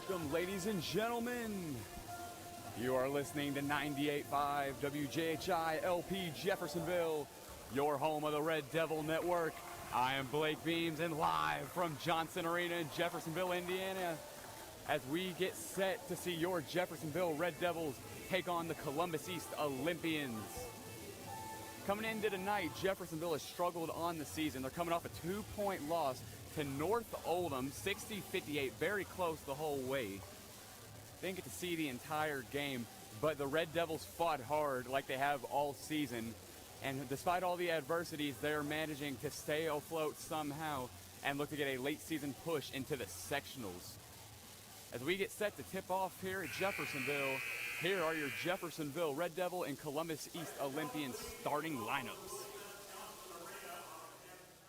Welcome, ladies and gentlemen. You are listening to 98.5 WJHI LP Jeffersonville, your home of the Red Devil Network. I am Blake Beams, and live from Johnson Arena in Jeffersonville, Indiana, as we get set to see your Jeffersonville Red Devils take on the Columbus East Olympians. Coming into tonight, Jeffersonville has struggled on the season. They're coming off a 2-point loss to North Oldham, 60-58, very close the whole way. Didn't get to see the entire game, but the Red Devils fought hard like they have all season. And despite all the adversities, they're managing to stay afloat somehow and look to get a late season push into the sectionals. As we get set to tip off here at Jeffersonville, here are your Jeffersonville Red Devil and Columbus East Olympians starting lineups.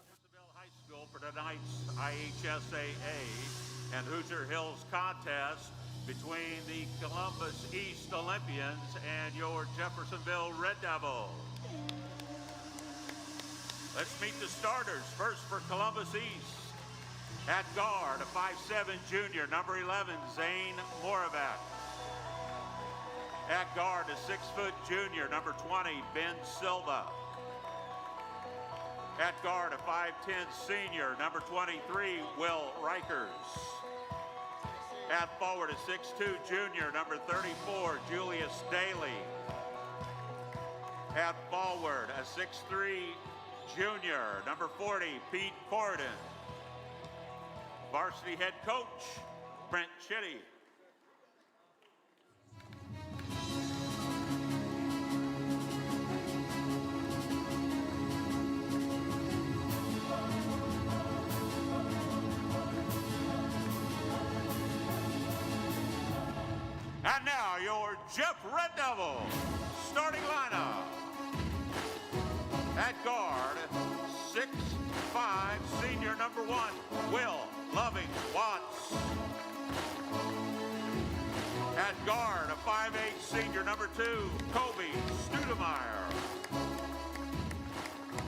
Jeffersonville High School for tonight's IHSAA and Hoosier Hills contest between the Columbus East Olympians and your Jeffersonville Red Devils. Let's meet the starters. First for Columbus East. At guard, a 5'7" junior, number 11, Zane Moravec. At guard, a 6' junior, number 20, Ben Silva. At guard, a 5'10" senior, number 23, Will Rikers. At forward, a 6'2" junior, number 34, Julius Daly. At forward, a 6'3" junior, number 40, Pete Corridon. Varsity head coach, Brent Chitty. And now your Jeff Red Devil starting lineup. At guard, 6'5", senior number 1, Will Loving Watts. At guard, a 5'8", senior number 2, Kobe Studemeyer.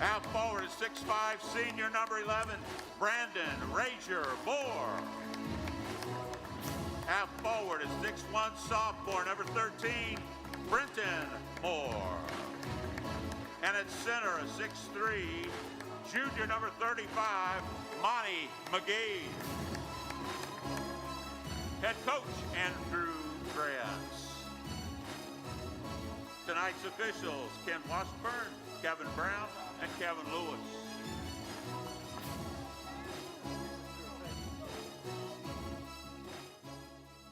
At forward, a 6'5", senior number 11, Brandon Razier Moore. At forward, a 6'1", sophomore number 13, Brenton Moore. And at center, a 6'3", junior number 35, Monty McGee. Head coach, Andrew Grants. Tonight's officials, Ken Washburn, Kevin Brown, and Kevin Lewis.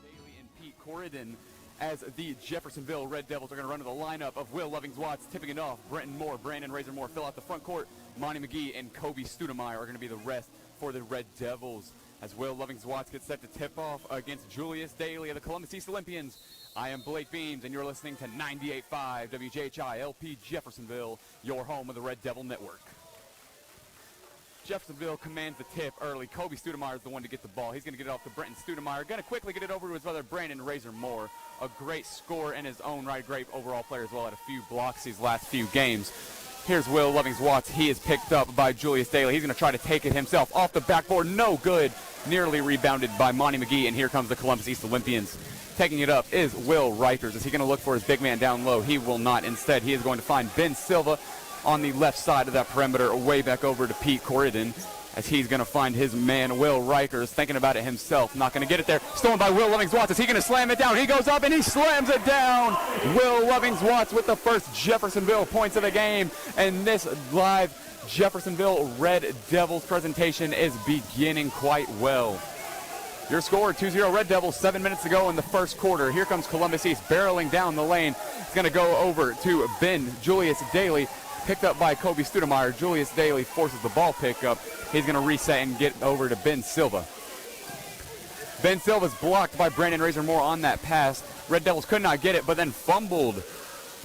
Daly and Pete Corridon as the Jeffersonville Red Devils are going to run to the lineup of Will Lovings-Watts tipping it off. Brenton Moore, Brandon Razor Moore fill out the front court. Monty McGee and Kobe Studemeyer are going to be the rest for the Red Devils as Will Lovings-Watts gets set to tip off against Julius Daly of the Columbus East Olympians. I am Blake Beams, and you're listening to 98.5 WJHI LP Jeffersonville, your home of the Red Devil Network. Jeffersonville commands the tip early. Kobe Studemeyer is the one to get the ball. He's going to get it off to Brenton Studemeyer. Going to quickly get it over to his brother Brandon Razor Moore. A great scorer in his own right, great overall player as well, at a few blocks these last few games. Here's Will Lovings-Watts. He is picked up by Julius Daly. He's going to try to take it himself off the backboard. No good. Nearly rebounded by Monty McGee, and here comes the Columbus East Olympians. Taking it up is Will Rikers. Is he going to look for his big man down low? He will not. Instead, he is going to find Ben Silva on the left side of that perimeter, way back over to Pete Corridon, as he's going to find his man, Will Rikers, thinking about it himself. Not going to get it there. Stolen by Will Lovings-Watts. Is he going to slam it down? He goes up and he slams it down. Will Lovings-Watts with the first Jeffersonville points of the game. And this live Jeffersonville Red Devils presentation is beginning quite well. Your score, 2-0 Red Devils, 7 minutes to go in the first quarter. Here comes Columbus East barreling down the lane. It's going to go over to Julius Daly. Picked up by Kobe Studemeyer. Julius Daly forces the ball pickup. He's going to reset and get over to Ben Silva. Ben Silva's blocked by Brandon Razor Moore on that pass. Red Devils could not get it, but then fumbled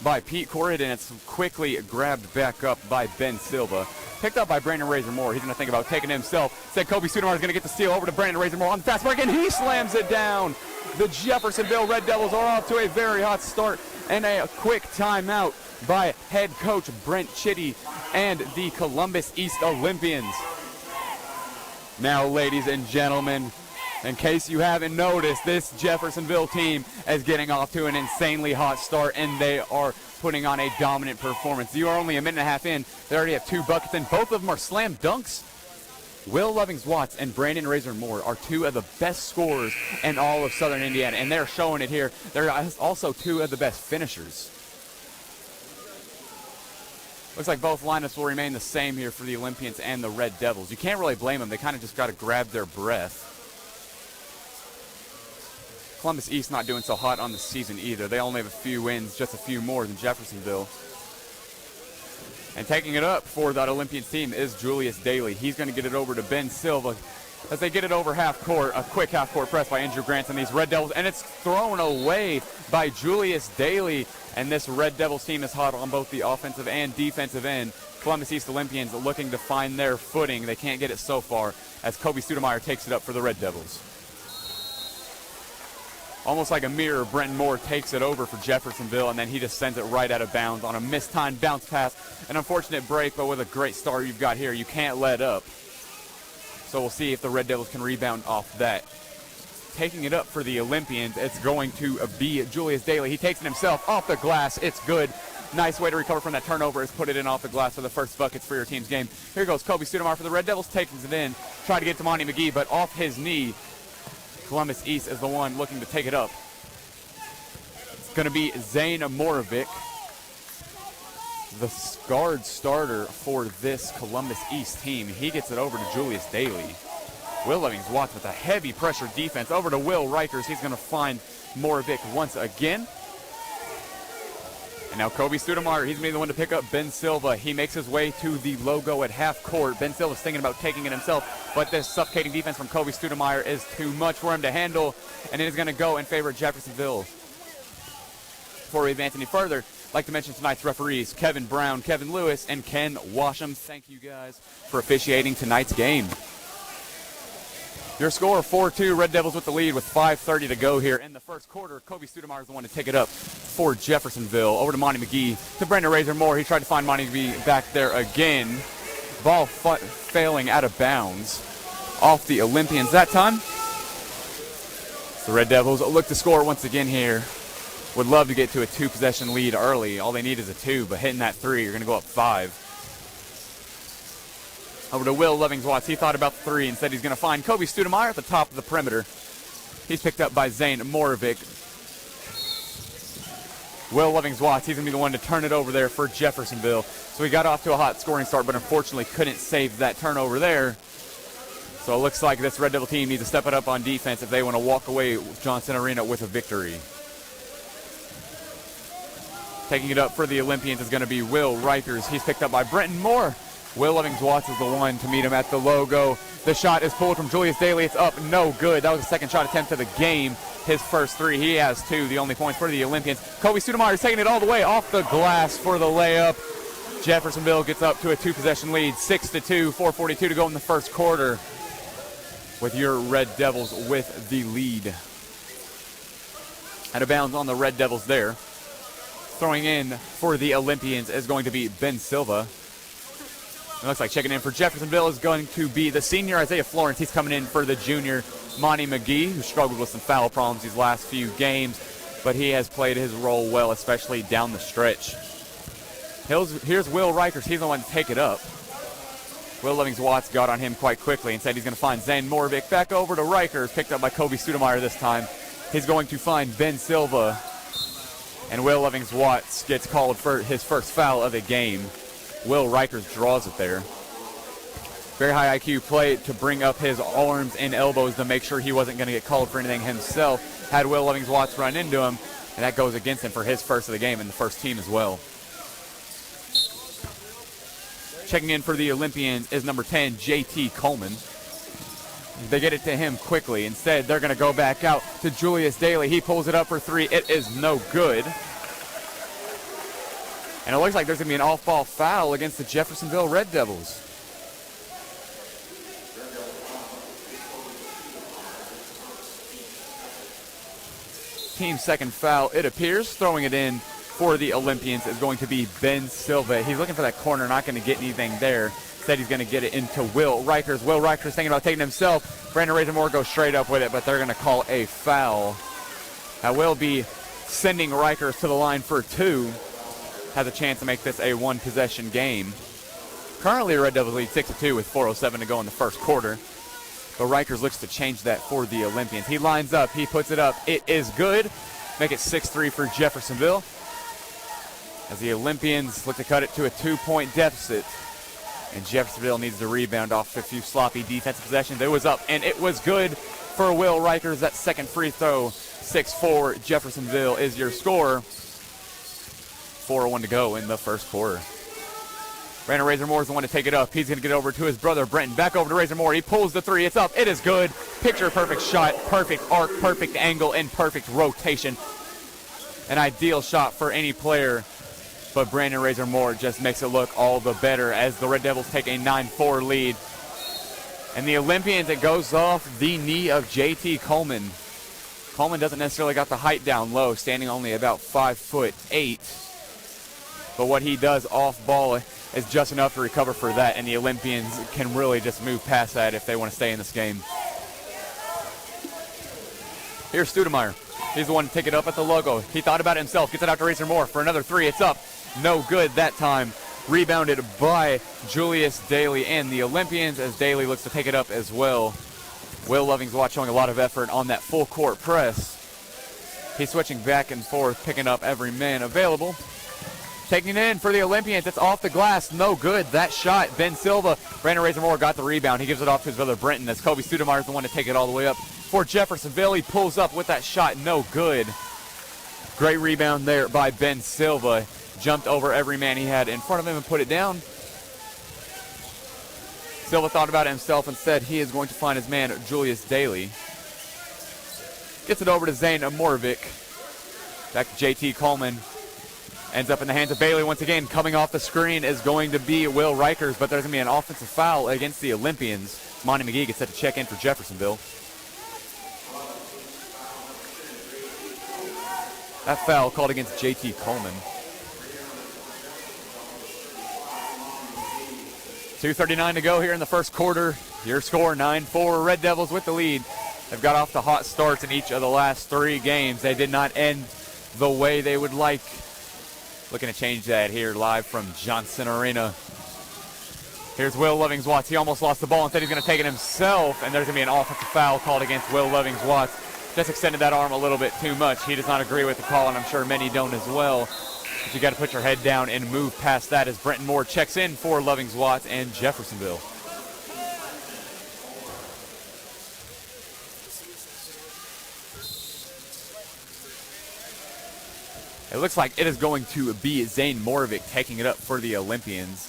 by Pete Corridon. It's quickly grabbed back up by Ben Silva. Picked up by Brandon Razor Moore. He's going to think about taking it himself. Said Kobe Studemeyer is going to get the steal over to Brandon Razor Moore on the fast break, and he slams it down. The Jeffersonville Red Devils are off to a very hot start, and a quick timeout by head coach Brent Chitty and the Columbus East Olympians. Now, ladies and gentlemen, In case you haven't noticed, this Jeffersonville team is getting off to an insanely hot start, and they are putting on a dominant performance. You are only a minute and a half in. They already have 2 buckets, and both of them are slam dunks. Will Lovings-Watts and Brandon Razor Moore are 2 of the best scorers in all of Southern Indiana, and they're showing it here. They're also 2 of the best finishers. Looks like both lineups will remain the same here for the Olympians and the Red Devils. You can't really blame them. They kind of just got to grab their breath. Columbus East not doing so hot on the season either. They only have a few wins, just a few more than Jeffersonville. And taking it up for that Olympians team is Julius Daly. He's going to get it over to Ben Silva as they get it over half court. A quick half court press by Andrew Grant and these Red Devils, and it's thrown away by Julius Daly. And this Red Devils team is hot on both the offensive and defensive end. Columbus East Olympians looking to find their footing. They can't get it so far as Kobe Studemeyer takes it up for the Red Devils. Almost like a mirror, Brenton Moore takes it over for Jeffersonville, and then he just sends it right out of bounds on a mistimed bounce pass. An unfortunate break, but with a great start you've got here, you can't let up. So we'll see if the Red Devils can rebound off that. Taking it up for the Olympians, it's going to be Julius Daly. He takes it himself off the glass. It's good. Nice way to recover from that turnover is put it in off the glass for the first buckets for your team's game. Here goes Kobe Studemeyer for the Red Devils, taking it in. Try to get to Monty McGee, but off his knee. Columbus East is the one looking to take it up. It's going to be Zane Morovic, the guard starter for this Columbus East team. He gets it over to Julius Daly. Will Lovings-Watts with a heavy pressure defense over to Will Rikers. He's going to find Morovic once again. And now Kobe Studemeyer, he's going to be the one to pick up Ben Silva. He makes his way to the logo at half court. Ben Silva's thinking about taking it himself, but this suffocating defense from Kobe Studemeyer is too much for him to handle, and it is going to go in favor of Jeffersonville. Before we advance any further, I'd like to mention tonight's referees, Kevin Brown, Kevin Lewis, and Ken Washam. Thank you guys for officiating tonight's game. Your score, 4-2, Red Devils with the lead with 5:30 to go here in the first quarter. Kobe Studemeyer is the one to take it up for Jeffersonville. Over to Monty McGee, to Brandon Razor Moore. He tried to find Monty McGee back there again. Ball failing out of bounds off the Olympians that time. The Red Devils look to score once again here. Would love to get to a 2-possession lead early. All they need is a 2, but hitting that 3, you're going to go up 5. Over to Will Lovings-Watts. He thought about the 3 and said he's going to find Kobe Studemeyer at the top of the perimeter. He's picked up by Zane Morovic. Will Lovings-Watts, he's going to be the one to turn it over there for Jeffersonville. So he got off to a hot scoring start, but unfortunately couldn't save that turnover there. So it looks like this Red Devil team needs to step it up on defense if they want to walk away with Johnson Arena with a victory. Taking it up for the Olympians is going to be Will Rikers. He's picked up by Brenton Moore. Will Lovings-Watts is the one to meet him at the logo. The shot is pulled from Julius Daly. It's up, no good. That was the second shot attempt of the game. His first 3, he has 2, the only points for the Olympians. Kobe Studemeyer is taking it all the way off the glass for the layup. Jeffersonville gets up to a 2-possession lead, 6-2, 4:42 to go in the first quarter, with your Red Devils with the lead. Out of bounds on the Red Devils there. Throwing in for the Olympians is going to be Ben Silva. It looks like checking in for Jeffersonville is going to be the senior Isaiah Florence. He's coming in for the junior Monty McGee, who struggled with some foul problems these last few games, but he has played his role well, especially down the stretch. Here's Will Rikers. He's the one to take it up. Will Lovings-Watts got on him quite quickly and said he's going to find Zane Morovic. Back over to Rikers, picked up by Kobe Studemeyer this time. He's going to find Ben Silva, and Will Lovings-Watts gets called for his first foul of the game. Will Rikers draws it there. Very high IQ play to bring up his arms and elbows to make sure he wasn't going to get called for anything himself. Had Will Lovings-Watts run into him, and that goes against him for his first of the game and the first team as well. Checking in for the Olympians is number 10, JT Coleman. They get it to him quickly. Instead, they're going to go back out to Julius Daly. He pulls it up for 3. It is no good. And it looks like there's going to be an off-ball foul against the Jeffersonville Red Devils. Team second foul, it appears. Throwing it in for the Olympians is going to be Ben Silva. He's looking for that corner, not going to get anything there. Instead, he's going to get it into Will Rikers. Will Rikers thinking about taking himself. Brandon Razormore goes straight up with it, but they're going to call a foul. That will be sending Rikers to the line for 2. Has a chance to make this a one-possession game. Currently, Red Devils lead 6-2 with 4:07 to go in the first quarter. But Rikers looks to change that for the Olympians. He lines up. He puts it up. It is good. Make it 6-3 for Jeffersonville. As the Olympians look to cut it to a 2-point deficit. And Jeffersonville needs to rebound off a few sloppy defensive possessions. It was up, and it was good for Will Rikers. That second free throw, 6-4. Jeffersonville is your score. 4:01 to go in the first quarter. Brandon Razormore is the one to take it up. He's going to get over to his brother, Brenton. Back over to Razormore. He pulls the 3. It's up. It is good. Picture perfect shot, perfect arc, perfect angle, and perfect rotation. An ideal shot for any player. But Brandon Razormore just makes it look all the better as the Red Devils take a 9-4 lead. And the Olympians, it goes off the knee of JT Coleman. Coleman doesn't necessarily got the height down low, standing only about 5'8". But what he does off ball is just enough to recover for that, and the Olympians can really just move past that if they want to stay in this game. Here's Studemeyer. He's the one to take it up at the logo. He thought about it himself. Gets it out to Razormore for another 3. It's up. No good that time. Rebounded by Julius Daly and the Olympians as Daly looks to take it up as well. Will Lovingswatch showing a lot of effort on that full court press. He's switching back and forth, picking up every man available. Taking it in for the Olympians. It's off the glass. No good. That shot. Ben Silva. Brandon Razormore got the rebound. He gives it off to his brother Brenton as Kobe Studemeyer is the one to take it all the way up for Jeffersonville. He pulls up with that shot. No good. Great rebound there by Ben Silva. Jumped over every man he had in front of him and put it down. Silva thought about it himself and said he is going to find his man, Julius Daly. Gets it over to Zane Morovic. Back to JT Coleman. Ends up in the hands of Bailey once again. Coming off the screen is going to be Will Rikers, but there's going to be an offensive foul against the Olympians. Monty McGee gets set to check in for Jeffersonville. That foul called against JT Coleman. 2:39 to go here in the first quarter. Your score, 9-4. Red Devils with the lead. They've got off to hot starts in each of the last 3 games. They did not end the way they would like. Looking to change that here live from Johnson Arena. Here's Will Lovingswatch. He almost lost the ball. Instead, he's going to take it himself, and there's going to be an offensive foul called against Will Lovingswatch. Just extended that arm a little bit too much. He does not agree with the call, and I'm sure many don't as well. But you got to put your head down and move past that as Brenton Moore checks in for Lovingswatch and Jeffersonville. It looks like it is going to be Zane Morovic taking it up for the Olympians.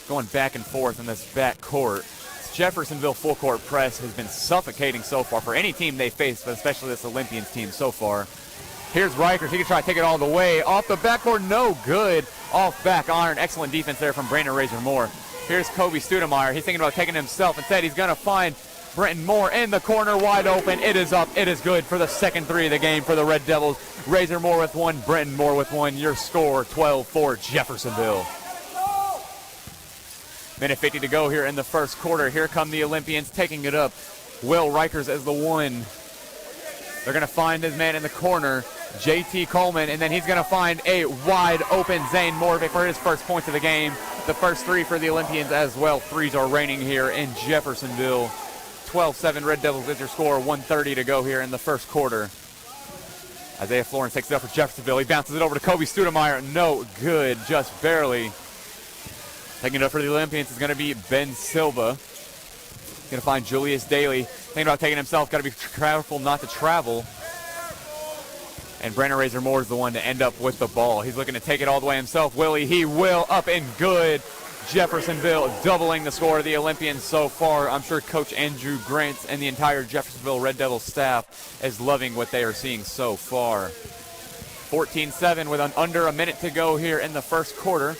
Going back and forth in this back court. Jeffersonville full court press has been suffocating so far for any team they face, but especially this Olympians team so far. Here's Rikers. He can try to take it all the way. Off the backboard, no good. Off back iron. Excellent defense there from Brandon Razormore. Here's Kobe Studemeyer. He's thinking about taking it himself. Instead, he's going to find Brenton Moore in the corner, wide open. It is up. It is good for the second 3 of the game for the Red Devils. Razormore with 1, Brenton Moore with 1. Your score, 12-4 Jeffersonville. Minute 50 to go here in the first quarter. Here come the Olympians taking it up. Will Rikers as the 1. They're going to find his man in the corner, JT Coleman, and then he's going to find a wide open Zane Morovic for his first points of the game. The first 3 for the Olympians as well. 3s are raining here in Jeffersonville. 12-7 Red Devils is your score. 1:30 to go here in the first quarter. Isaiah Florence takes it up for Jeffersonville. He bounces it over to Kobe Studemeyer. No good, just barely. Taking it up for the Olympians is going to be Ben Silva. Going to find Julius Daly. Thinking about taking himself. Got to be careful not to travel. And Brandon Razormore is the one to end up with the ball. He's looking to take it all the way himself. He will. Up and good. Jeffersonville doubling the score of the Olympians so far. I'm sure Coach Andrew Grant and the entire Jeffersonville Red Devils staff is loving what they are seeing so far. 14-7 with under a minute to go here in the first quarter.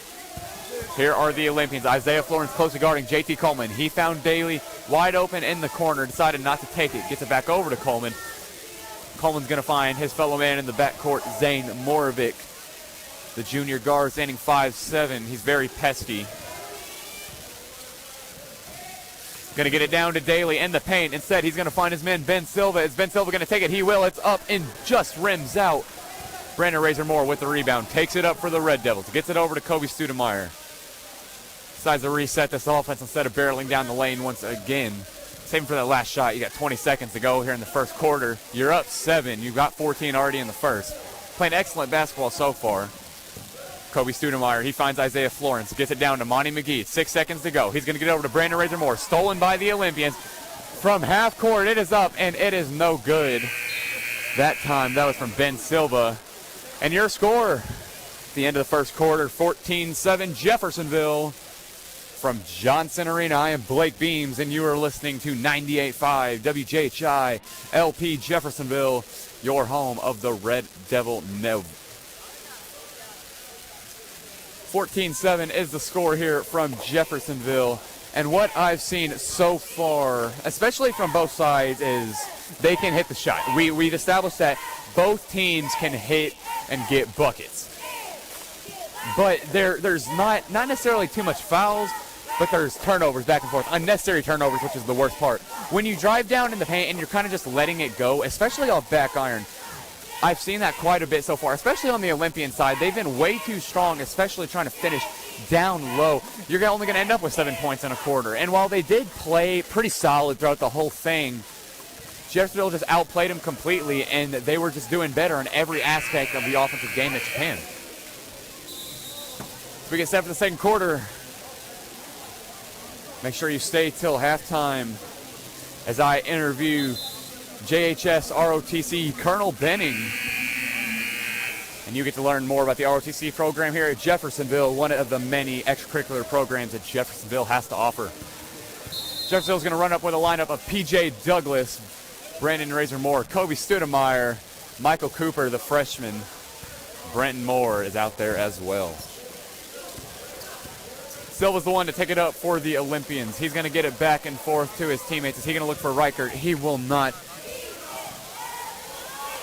Here are the Olympians. Isaiah Florence closely guarding JT Coleman. He found Daly wide open in the corner, decided not to take it. Gets it back over to Coleman. Coleman's going to find his fellow man in the backcourt, Zane Morovic. The junior guard standing 5'7". He's very pesky. Going to get it down to Daly in the paint. Instead, he's going to find his man, Ben Silva. Is Ben Silva going to take it? He will. It's up and just rims out. Brandon Razor Moore with the rebound. Takes it up for the Red Devils. Gets it over to Kobe Studemeyer. Decides to reset this offense instead of barreling down the lane once again. Same for that last shot. You got 20 seconds to go here in the first quarter. You're up 7. You've got 14 already in the first. Playing excellent basketball so far. Kobe Studemeyer, he finds Isaiah Florence. Gets it down to Monty McGee. 6 seconds to go. He's going to get over to Brandon Razor Moore. Stolen by the Olympians. From half court, it is up, and it is no good. That time, that was from Ben Silva. And your score at the end of the first quarter, 14-7 Jeffersonville. From Johnson Arena, I am Blake Beams, and you are listening to 98.5 WJHI LP Jeffersonville, your home of the Red Devil Nev. 14-7 is the score here from Jeffersonville. And what I've seen so far, especially from both sides, is they can hit the shot. We've established that both teams can hit and get buckets. But there's not necessarily too much fouls, but there's turnovers back and forth, unnecessary turnovers, which is the worst part. When you drive down in the paint and you're kind of just letting it go, especially off back iron, I've seen that quite a bit so far, especially on the Olympian side. They've been way too strong, especially trying to finish down low. You're only going to end up with 7 points in a quarter. And while they did play pretty solid throughout the whole thing, Jeffersonville just outplayed them completely, and they were just doing better in every aspect of the offensive game that you can. So we get set for the second quarter. Make sure you stay till halftime as I interview JHS ROTC Colonel Benning. And you get to learn more about the ROTC program here at Jeffersonville, one of the many extracurricular programs that Jeffersonville has to offer. Jeffersonville's going to run up with a lineup of P.J. Douglas, Brandon Razor Moore, Kobe Studemeyer, Michael Cooper, the freshman. Brenton Moore is out there as well. Silva's the one to take it up for the Olympians. He's going to get it back and forth to his teammates. Is he going to look for Reichert? He will not.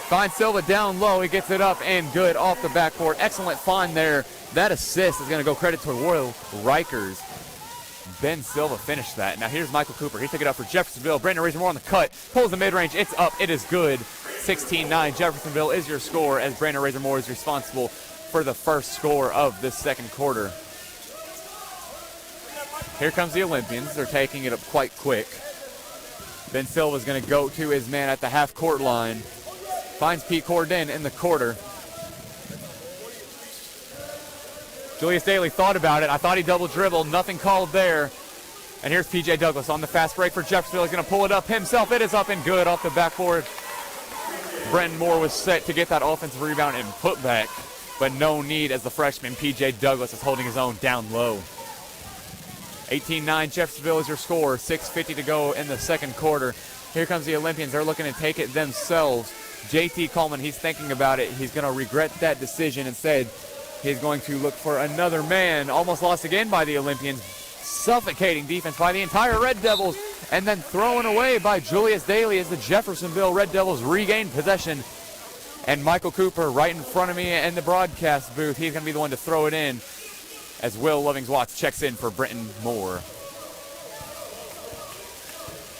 Finds Silva down low. He gets it up and good off the backboard. Excellent find there. That assist is going to go credit to Will Reichers. Ben Silva finished that. Now here's Michael Cooper. He took it up for Jeffersonville. Brandon Razor Moore on the cut. Pulls the mid-range. It's up. It is good. 16-9. Jeffersonville is your score as Brandon Razor Moore is responsible for the first score of this second quarter. Here comes the Olympians. They're taking it up quite quick. Ben Silva's going to go to his man at the half-court line. Finds Pete Corden in the quarter. Julius Daly thought about it. I thought he double dribbled. Nothing called there. And here's P.J. Douglas on the fast break for Jeffersonville. He's going to pull it up himself. It is up and good off the backboard. Brenton Moore was set to get that offensive rebound and put back, but no need as the freshman P.J. Douglas is holding his own down low. 18-9, Jeffersonville is your score. 6:50 to go in the second quarter. Here comes the Olympians. They're looking to take it themselves. J.T. Coleman, he's thinking about it. He's going to regret that decision. Instead, he's going to look for another man. Almost lost again by the Olympians. Suffocating defense by the entire Red Devils. And then thrown away by Julius Daly as the Jeffersonville Red Devils regain possession. And Michael Cooper right in front of me in the broadcast booth. He's going to be the one to throw it in as Will Lovings-Watts checks in for Brenton Moore.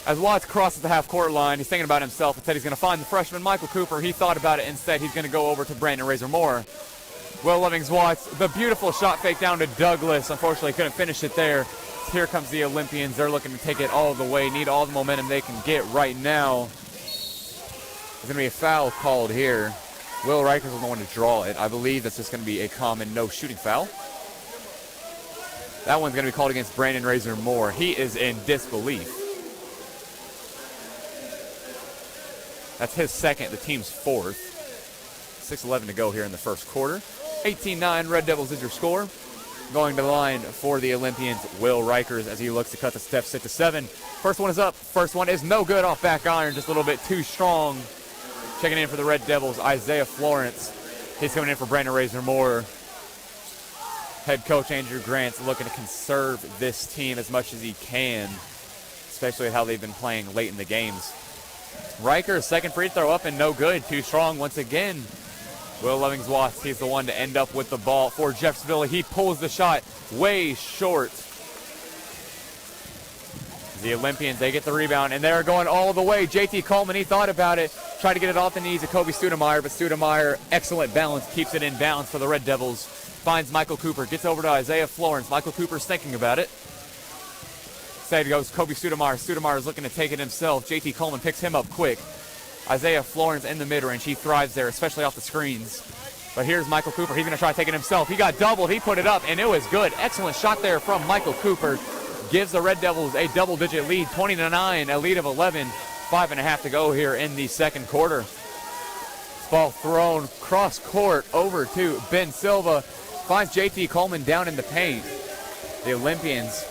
As Watts crosses the half-court line, he's thinking about himself. Instead, he's going to find the freshman, Michael Cooper. He thought about it. Instead, he's going to go over to Brandon Razor Moore. Will Lovings-Watts, the beautiful shot fake down to Douglas. Unfortunately, couldn't finish it there. Here comes the Olympians. They're looking to take it all the way, need all the momentum they can get right now. There's going to be a foul called here. Will Reichers was the one to draw it. I believe that's just going to be a common no-shooting foul. That one's going to be called against Brandon Razor Moore. He is in disbelief. That's his second, the team's fourth. 6:11 to go here in the first quarter. 18-9, Red Devils is your score. Going to the line for the Olympians, Will Reichers, as he looks to cut the steps to 7. First one is up. First one is no good off back iron, just a little bit too strong. Checking in for the Red Devils, Isaiah Florence. He's coming in for Brandon Razor Moore. Head coach Andrew Grant's looking to conserve this team as much as he can, especially how they've been playing late in the games. Reichers, second free throw up and no good. Too strong once again Will Lovings-Watts, he's the one to end up with the ball for Jeffersonville. He pulls the shot way short. The Olympians, they get the rebound, and they're going all the way. JT Coleman, he thought about it, tried to get it off the knees of Kobe Studemeyer, but Studemeyer, excellent balance, keeps it in bounds for the Red Devils. Finds Michael Cooper, gets over to Isaiah Florence. Michael Cooper's thinking about it. Instead goes Kobe Studemeyer. Studemeyer's looking to take it himself. JT Coleman picks him up quick. Isaiah Florence in the mid-range. He thrives there, especially off the screens. But here's Michael Cooper. He's going to try to take it himself. He got doubled. He put it up, and it was good. Excellent shot there from Michael Cooper. Gives the Red Devils a double-digit lead, 20-9, a lead of 11. 5.5 to go here in the second quarter. This ball thrown cross court over to Ben Silva. Finds JT Coleman down in the paint. The Olympians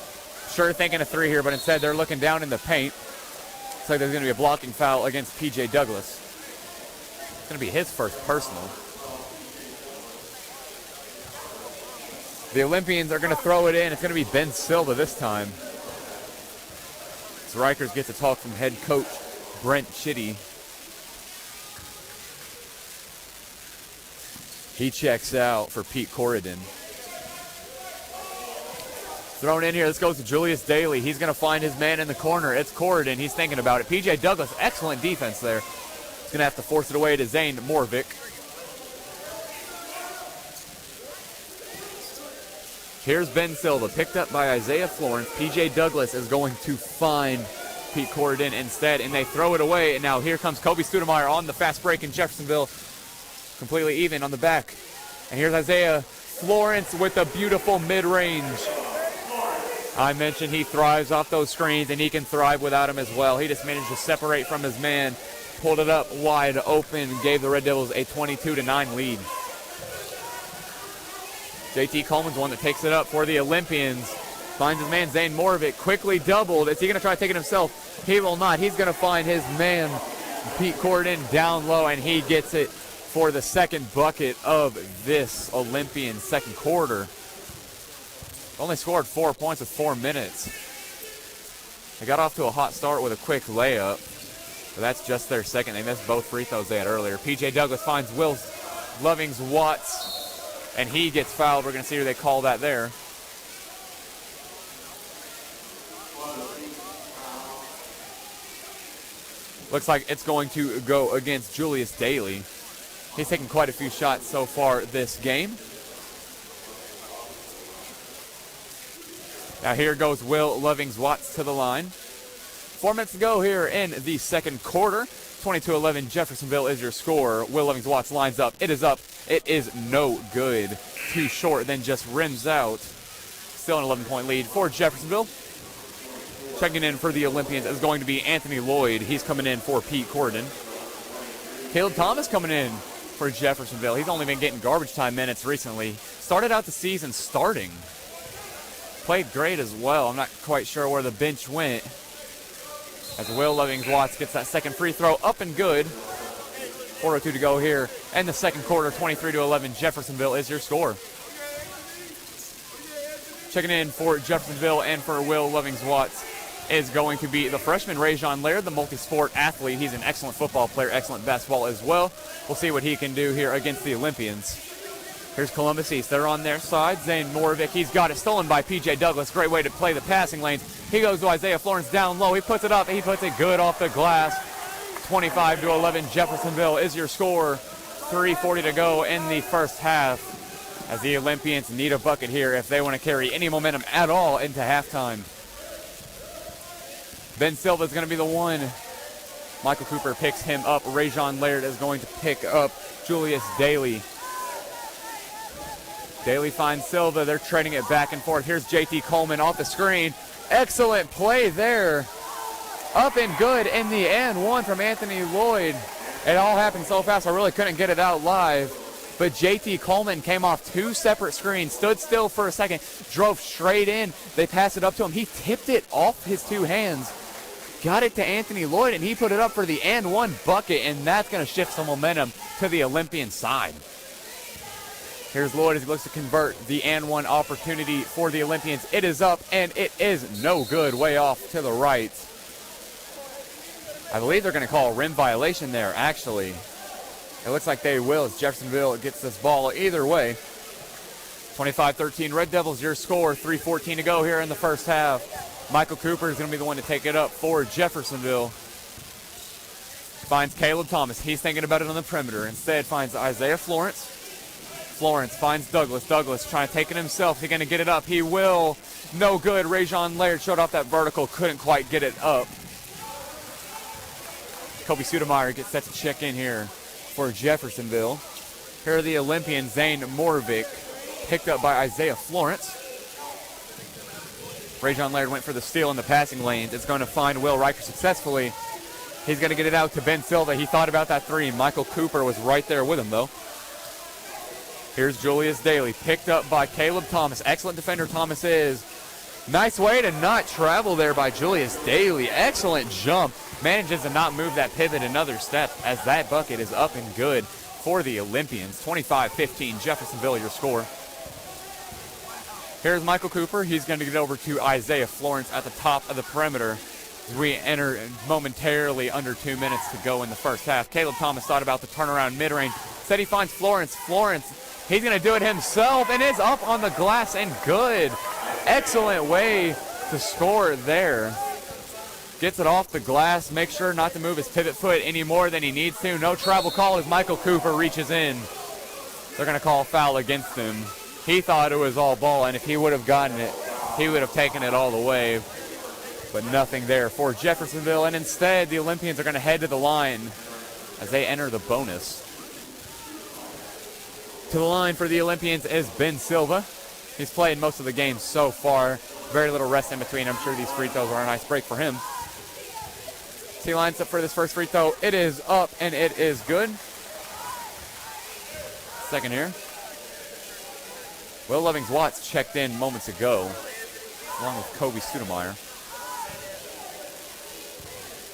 sure thinking a three here, but instead they're looking down in the paint. Looks like there's going to be a blocking foul against P.J. Douglas. It's going to be his first personal. The Olympians are going to throw it in. It's going to be Ben Silva this time. Rikers gets a talk from head coach Brent Chitty. He checks out for Pete Corridon. Thrown in here, this goes to Julius Daly. He's going to find his man in the corner. It's Corridon. He's thinking about it. P.J. Douglas, excellent defense there. He's going to have to force it away to Zane Morvik. Here's Ben Silva, picked up by Isaiah Florence. P.J. Douglas is going to find Pete Corridon instead, and they throw it away. And now here comes Kobe Studemeyer on the fast break in Jeffersonville. Completely even on the back. And here's Isaiah Florence with a beautiful mid-range. I mentioned he thrives off those screens, and he can thrive without them as well. He just managed to separate from his man, pulled it up wide open, gave the Red Devils a 22-9 lead. JT Coleman's the one that takes it up for the Olympians. Finds his man Zane Moravik, quickly doubled. Is he going to try to take it himself? He will not. He's going to find his man Pete Corridon down low, and he gets it for the second bucket of this Olympian second quarter. Only scored 4 points with 4 minutes. They got off to a hot start with a quick layup, but that's just their second. They missed both free throws they had earlier. P.J. Douglas finds Will Lovings-Watts, and he gets fouled. We're going to see who they call that there. Looks like it's going to go against Julius Daly. He's taken quite a few shots so far this game. Now here goes Will Lovings-Watts to the line. 4 minutes to go here in the second quarter. 22-11, Jeffersonville is your score. Will Lovings-Watts lines up. It is up. It is no good. Too short, then just rims out. Still an 11-point lead for Jeffersonville. Checking in for the Olympians is going to be Anthony Lloyd. He's coming in for Pete Corridon. Caleb Thomas coming in for Jeffersonville. He's only been getting garbage time minutes recently. Started out the season starting. Played great as well. I'm not quite sure where the bench went. As Will Lovings-Watts gets that second free throw up and good. 4:02 to go here in the second quarter. 23-11, Jeffersonville is your score. Checking in for Jeffersonville and for Will Lovings-Watts is going to be the freshman Rajon Laird, the multi-sport athlete. He's an excellent football player, excellent basketball as well. We'll see what he can do here against the Olympians. Here's Columbus East. They're on their side. Zane Moravik, he's got it stolen by P.J. Douglas. Great way to play the passing lanes. He goes to Isaiah Florence down low. He puts it up. He puts it good off the glass. 25-11, Jeffersonville is your score. 3:40 to go in the first half, as the Olympians need a bucket here if they want to carry any momentum at all into halftime. Ben Silva is going to be the one. Michael Cooper picks him up. Rajon Laird is going to pick up Julius Daly. Daly finds Silva. They're trading it back and forth. Here's JT Coleman off the screen. Excellent play there. Up and good in the end. One from Anthony Lloyd. It all happened so fast I really couldn't get it out live. But JT Coleman came off 2 separate screens, stood still for a second, drove straight in. They passed it up to him. He tipped it off his 2 hands, got it to Anthony Lloyd, and he put it up for the and one bucket, and that's going to shift some momentum to the Olympian side. Here's Lloyd as he looks to convert the and one opportunity for the Olympians. It is up, and it is no good, way off to the right. I believe they're going to call a rim violation there, actually. It looks like they will as Jeffersonville gets this ball either way. 25-13 Red Devils, your score. 3:14 to go here in the first half. Michael Cooper is going to be the one to take it up for Jeffersonville. Finds Caleb Thomas. He's thinking about it on the perimeter. Instead finds Isaiah Florence. Florence finds Douglas. Douglas trying to take it himself. He's going to get it up. He will. No good. Rajon Laird showed off that vertical. Couldn't quite get it up. Kobe Sudemeyer gets set to check in here for Jeffersonville. Here are the Olympians. Zane Moravik picked up by Isaiah Florence. Rajon Laird went for the steal in the passing lanes. It's going to find Will Riker successfully. He's going to get it out to Ben Silva. He thought about that three. Michael Cooper was right there with him, though. Here's Julius Daly, picked up by Caleb Thomas. Excellent defender Thomas is. Nice way to not travel there by Julius Daly. Excellent jump. Manages to not move that pivot another step as that bucket is up and good for the Olympians. 25-15, Jeffersonville, your score. Here's Michael Cooper. He's going to get over to Isaiah Florence at the top of the perimeter as we enter momentarily under 2 minutes to go in the first half. Caleb Thomas thought about the turnaround mid-range. Said he finds Florence. Florence, he's going to do it himself, and it's up on the glass and good. Excellent way to score there. Gets it off the glass. Make sure not to move his pivot foot any more than he needs to. No travel call as Michael Cooper reaches in. They're going to call a foul against him. He thought it was all ball, and if he would have gotten it, he would have taken it all the way. But nothing there for Jeffersonville, and instead the Olympians are going to head to the line as they enter the bonus. To the line for the Olympians is Ben Silva. He's played most of the game so far. Very little rest in between. I'm sure these free throws are a nice break for him. So he lines up for this first free throw. It is up, and it is good. Second here. Will Lovings-Watts checked in moments ago, along with Kobe Sudemeyer.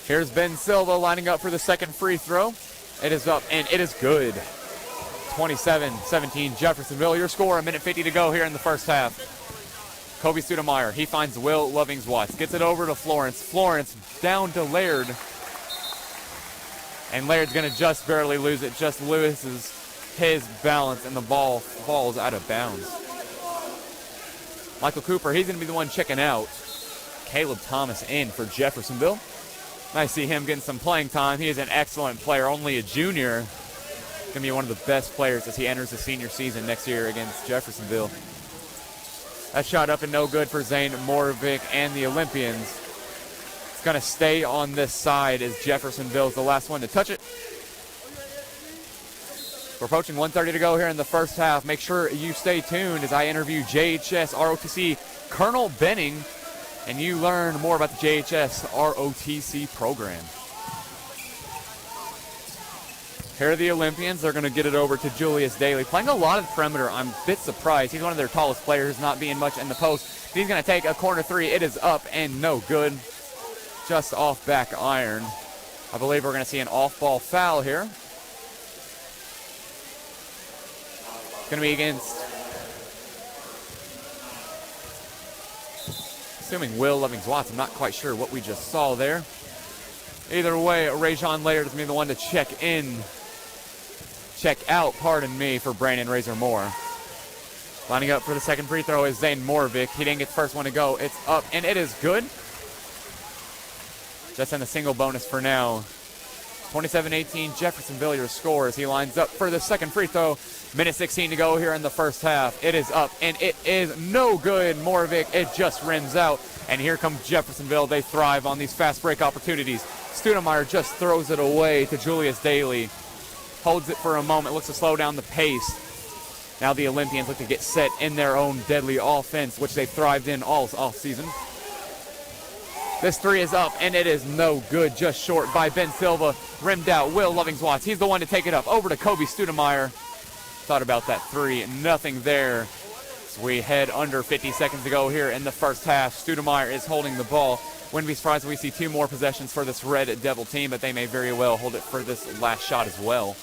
Here's Ben Silva lining up for the second free throw. It is up, and it is good. 27-17 Jeffersonville. Your score, 1:50 to go here in the first half. Kobe Sudemeyer, he finds Will Lovings-Watts. Gets it over to Florence. Florence down to Laird. And Laird's going to just barely lose it. Just loses his balance, and the ball falls out of bounds. Michael Cooper, he's going to be the one checking out. Caleb Thomas in for Jeffersonville. Nice to see him getting some playing time. He is an excellent player, only a junior. Going to be one of the best players as he enters the senior season next year against Jeffersonville. That shot up and no good for Zane Moravik and the Olympians. It's going to stay on this side as Jeffersonville is the last one to touch it. We're approaching 1:30 to go here in the first half. Make sure you stay tuned as I interview JHS ROTC Colonel Benning, and you learn more about the JHS ROTC program. Here are the Olympians. They're going to get it over to Julius Daly. Playing a lot of the perimeter. I'm a bit surprised. He's one of their tallest players, not being much in the post. He's going to take a corner three. It is up and no good. Just off back iron. I believe we're going to see an off-ball foul here. It's going to be against, assuming Will Lovings-Watts. I'm not quite sure what we just saw there. Either way, Rajon Laird is going to be the one to check out, pardon me, for Brandon Razor Moore. Lining up for the second free throw is Zane Moravik. He didn't get the first one to go. It's up, and it is good. Just in the single bonus for now. 27-18, Jeffersonville, your score as he lines up for the second free throw. 1:16 to go here in the first half. It is up, and it is no good. Moravik, it just rims out. And here comes Jeffersonville. They thrive on these fast break opportunities. Studemeyer just throws it away to Julius Daly. Holds it for a moment, looks to slow down the pace. Now the Olympians look to get set in their own deadly offense, which they've thrived in all offseason. This three is up, and it is no good. Just short by Ben Silva. Rimmed out. Will Lovings-Watts, he's the one to take it up. Over to Kobe Studemeyer. Thought about that three. Nothing there. So we head under 50 seconds to go here in the first half. Studemeyer is holding the ball. Wouldn't be surprised if we see two more possessions for this Red Devil team, but they may very well hold it for this last shot as well.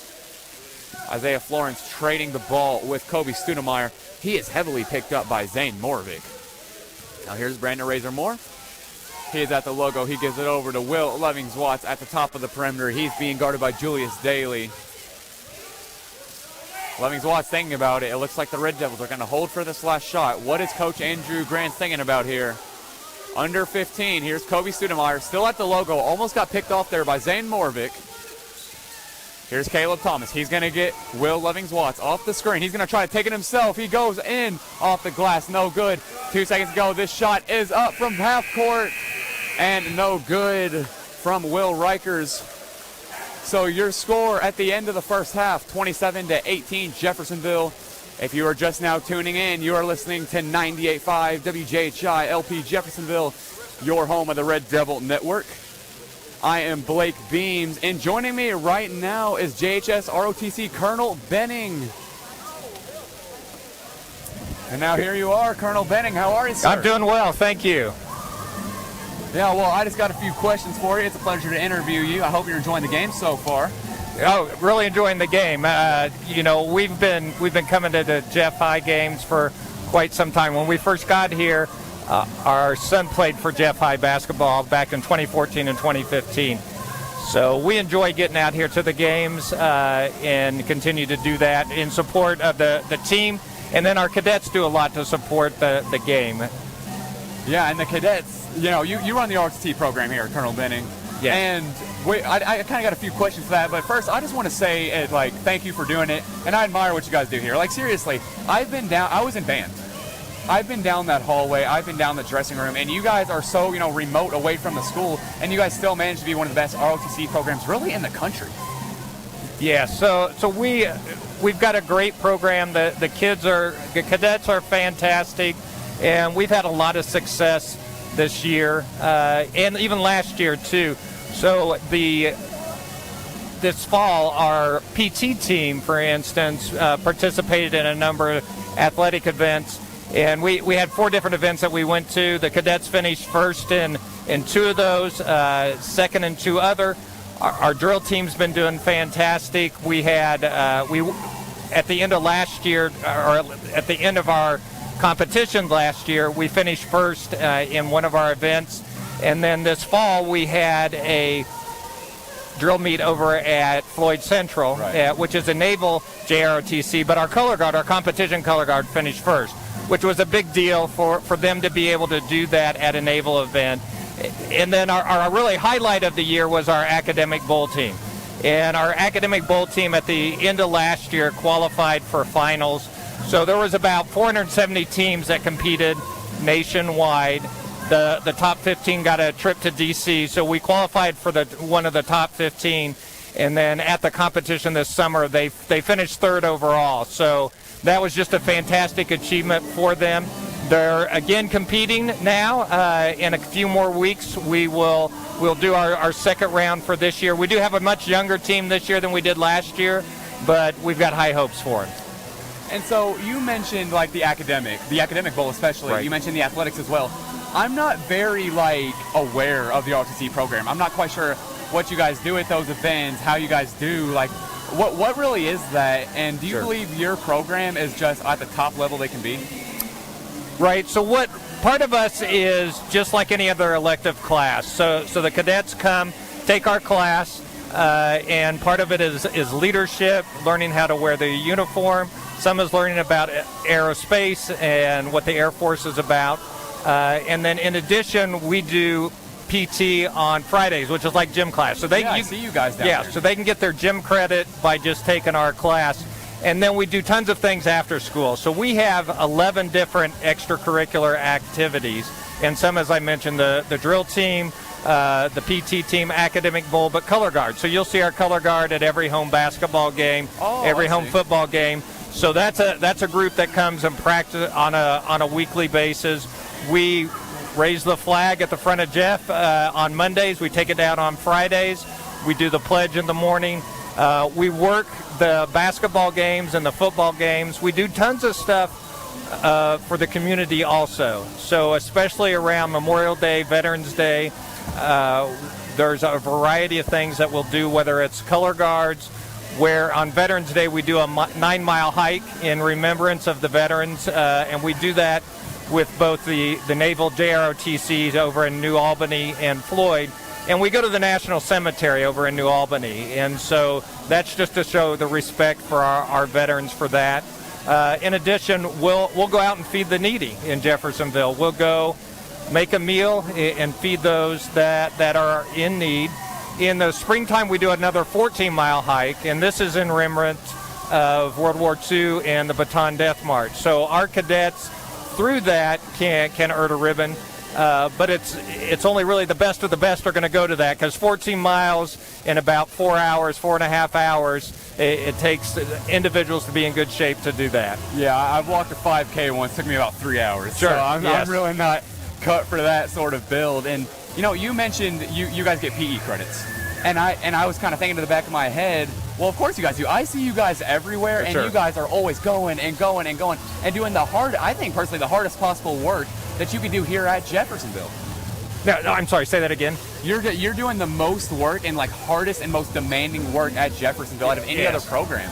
Isaiah Florence trading the ball with Kobe Studemeyer. He is heavily picked up by Zane Moravik. Now here's Brandon Razor Moore. He is at the logo. He gives it over to Will Lovings-Watts at the top of the perimeter. He's being guarded by Julius Daly. Lemmings Watts thinking about it. It looks like the Red Devils are going to hold for this last shot. What is Coach Andrew Grant thinking about here? Under 15. Here's Kobe Studemeyer, still at the logo. Almost got picked off there by Zane Morvik. Here's Caleb Thomas. He's going to get Will Lemmings Watts off the screen. He's going to try to take it himself. He goes in off the glass. No good. 2 seconds to go. This shot is up from half court. And no good from Will Rikers. So your score at the end of the first half, 27-18, Jeffersonville. If you are just now tuning in, you are listening to 98.5 WJHI LP Jeffersonville, your home of the Red Devil Network. I am Blake Beams, and joining me right now is JHS ROTC Colonel Benning. And now here you are, Colonel Benning. How are you, sir? I'm doing well, thank you. Yeah, well, I just got a few questions for you. It's a pleasure to interview you. I hope you're enjoying the game so far. Oh, really enjoying the game. You know, we've been coming to the Jeff High games for quite some time. When we first got here, our son played for Jeff High basketball back in 2014 and 2015. So we enjoy getting out here to the games and continue to do that in support of the team. And then our cadets do a lot to support the game. Yeah, and the cadets, you know, you run the ROTC program here, Colonel Benning. Yeah. And I kind of got a few questions for that, but first I just want to say, thank you for doing it, and I admire what you guys do here. Like, seriously, I was in band. I've been down that hallway, I've been down the dressing room, and you guys are so, remote away from the school, and you guys still manage to be one of the best ROTC programs really in the country. Yeah, so we've got a great program. The cadets are fantastic, and we've had a lot of success this year, and even last year too. So this fall, our PT team, for instance, participated in a number of athletic events, and we had 4 different events that we went to. The cadets finished first in 2 of those, second in 2 other. Our drill team's been doing fantastic. We had at the end of last year, or at the end of our competition last year, we finished first in one of our events, and then this fall we had a drill meet over at Floyd Central, right, which is a naval JROTC, but our color guard, our competition color guard, finished first, which was a big deal for them to be able to do that at a naval event. And then our really highlight of the year was our academic bowl team. And our academic bowl team at the end of last year qualified for finals. So there was about 470 teams that competed nationwide. The top 15 got a trip to DC, so we qualified for one of the top 15. And then at the competition this summer, they finished 3rd overall. So that was just a fantastic achievement for them. They're again competing now. In a few more weeks, we'll do our second round for this year. We do have a much younger team this year than we did last year, but we've got high hopes for them. And so you mentioned the academic bowl especially. Right. You mentioned the athletics as well. I'm not very aware of the ROTC program. I'm not quite sure what you guys do at those events, how you guys do, what really is that? And do you Sure. believe your program is just at the top level they can be? Right. So what part of us is just like any other elective class. So the cadets come, take our class, and part of it is leadership, learning how to wear the uniform. Some is learning about aerospace and what the Air Force is about. And then in addition, we do PT on Fridays, which is like gym class. So I see you guys down there. So they can get their gym credit by just taking our class. And then we do tons of things after school. So we have 11 different extracurricular activities. And some, as I mentioned, the drill team, the PT team, academic bowl, but color guard. So you'll see our color guard at every home basketball game, every home football game. So that's a group that comes and practice on a weekly basis. We raise the flag at the front of Jeff on Mondays. We take it down on Fridays. We do the pledge in the morning. We work the basketball games and the football games. We do tons of stuff for the community also. So especially around Memorial Day, Veterans Day, there's a variety of things that we'll do, whether it's color guards, where on Veterans Day we do a 9-mile hike in remembrance of the veterans, and we do that with both the Naval JROTCs over in New Albany and Floyd. And we go to the National Cemetery over in New Albany. And so that's just to show the respect for our veterans for that. In addition, we'll go out and feed the needy in Jeffersonville. We'll go make a meal and feed those that are in need. In the springtime, we do another 14-mile hike, and this is in remembrance of World War II and the Bataan Death March. So our cadets through that can earn a ribbon, but it's only really the best of the best are going to go to that, because 14 miles in about 4 hours, 4.5 hours, it takes individuals to be in good shape to do that. Yeah, I've walked a 5K once. It took me about 3 hours. Sure. So I'm really not cut for that sort of build. And, you know, you mentioned you guys get PE credits. And I was kind of thinking to the back of my head, well, of course you guys do. I see you guys everywhere, and you guys are always going and going and going and doing I think personally, the hardest possible work that you can do here at Jeffersonville. No, I'm sorry, say that again. You're doing the most work and like hardest and most demanding work at Jeffersonville out of any other program.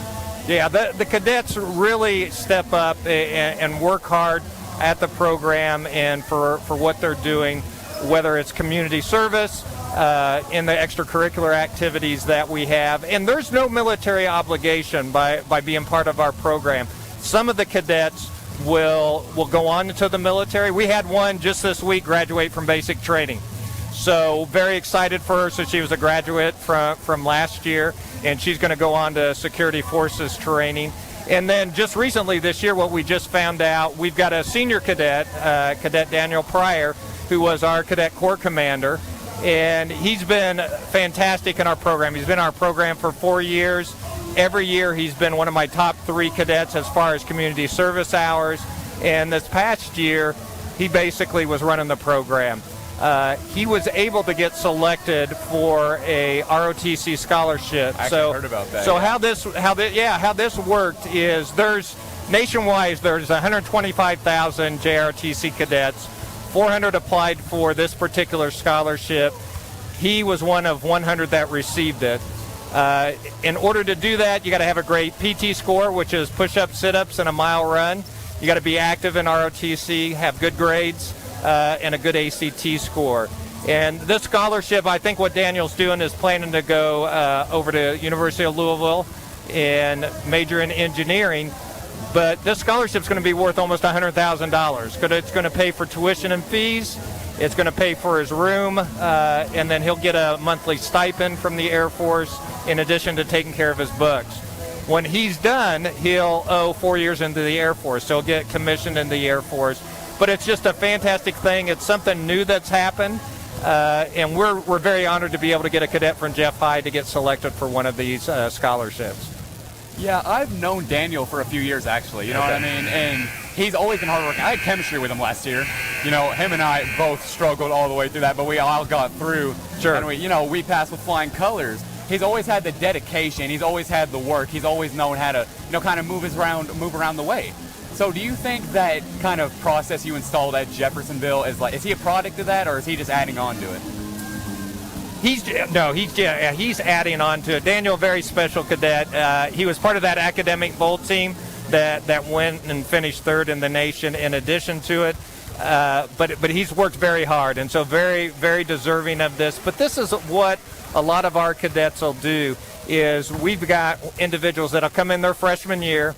Yeah, the cadets really step up and work hard at the program and for what they're doing, whether it's community service, in the extracurricular activities that we have. And there's no military obligation by being part of our program. Some of the cadets will go on to the military. We had one just this week graduate from basic training. So very excited for her. So she was a graduate from last year, and she's going to go on to security forces training. And then just recently this year, what we just found out, we've got a senior cadet, Cadet Daniel Pryor, who was our cadet corps commander. And he's been fantastic in our program. He's been in our program for 4 years. Every year he's been one of my top 3 cadets as far as community service hours. And this past year, he basically was running the program. He was able to get selected for a ROTC scholarship. I actually heard about that. So how this worked is nationwide there's 125,000 JROTC cadets. 400 applied for this particular scholarship. He was one of 100 that received it. In order to do that, you got to have a great PT score, which is push-ups, sit-ups, and a mile run. You got to be active in ROTC, have good grades, and a good ACT score. And this scholarship, I think what Daniel's doing is planning to go over to University of Louisville and major in engineering. But this scholarship is going to be worth almost $100,000. It's going to pay for tuition and fees. It's going to pay for his room, and then he'll get a monthly stipend from the Air Force in addition to taking care of his books. When he's done, he'll owe 4 years into the Air Force, so he'll get commissioned in the Air Force. But it's just a fantastic thing. It's something new that's happened, and we're very honored to be able to get a cadet from Jeff High to get selected for one of these scholarships. Yeah, I've known Daniel for a few years, actually. You know what I mean? And he's always been hardworking. I had chemistry with him last year. You know, him and I both struggled all the way through that, but we all got through. Sure. And we passed with flying colors. He's always had the dedication. He's always had the work. He's always known how to, kind of move around the way. So do you think that kind of process you installed at Jeffersonville is he a product of that, or is he just adding on to it? He's adding on to it. Daniel, very special cadet. He was part of that academic bowl team that went and finished third in the nation in addition to it. But he's worked very hard, and so very, very deserving of this. But this is what a lot of our cadets will do, is we've got individuals that'll come in their freshman year,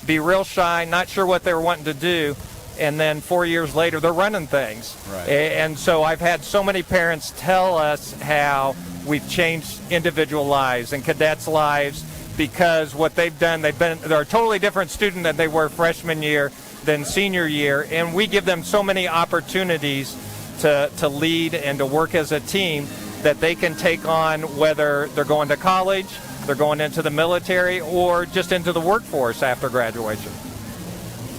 be real shy, not sure what they're wanting to do, and then 4 years later they're running things. Right. And so I've had so many parents tell us how we've changed individual lives and cadets' lives, because what they've done, they're a totally different student than they were freshman year than senior year, and we give them so many opportunities to lead and to work as a team that they can take on, whether they're going to college, they're going into the military, or just into the workforce after graduation.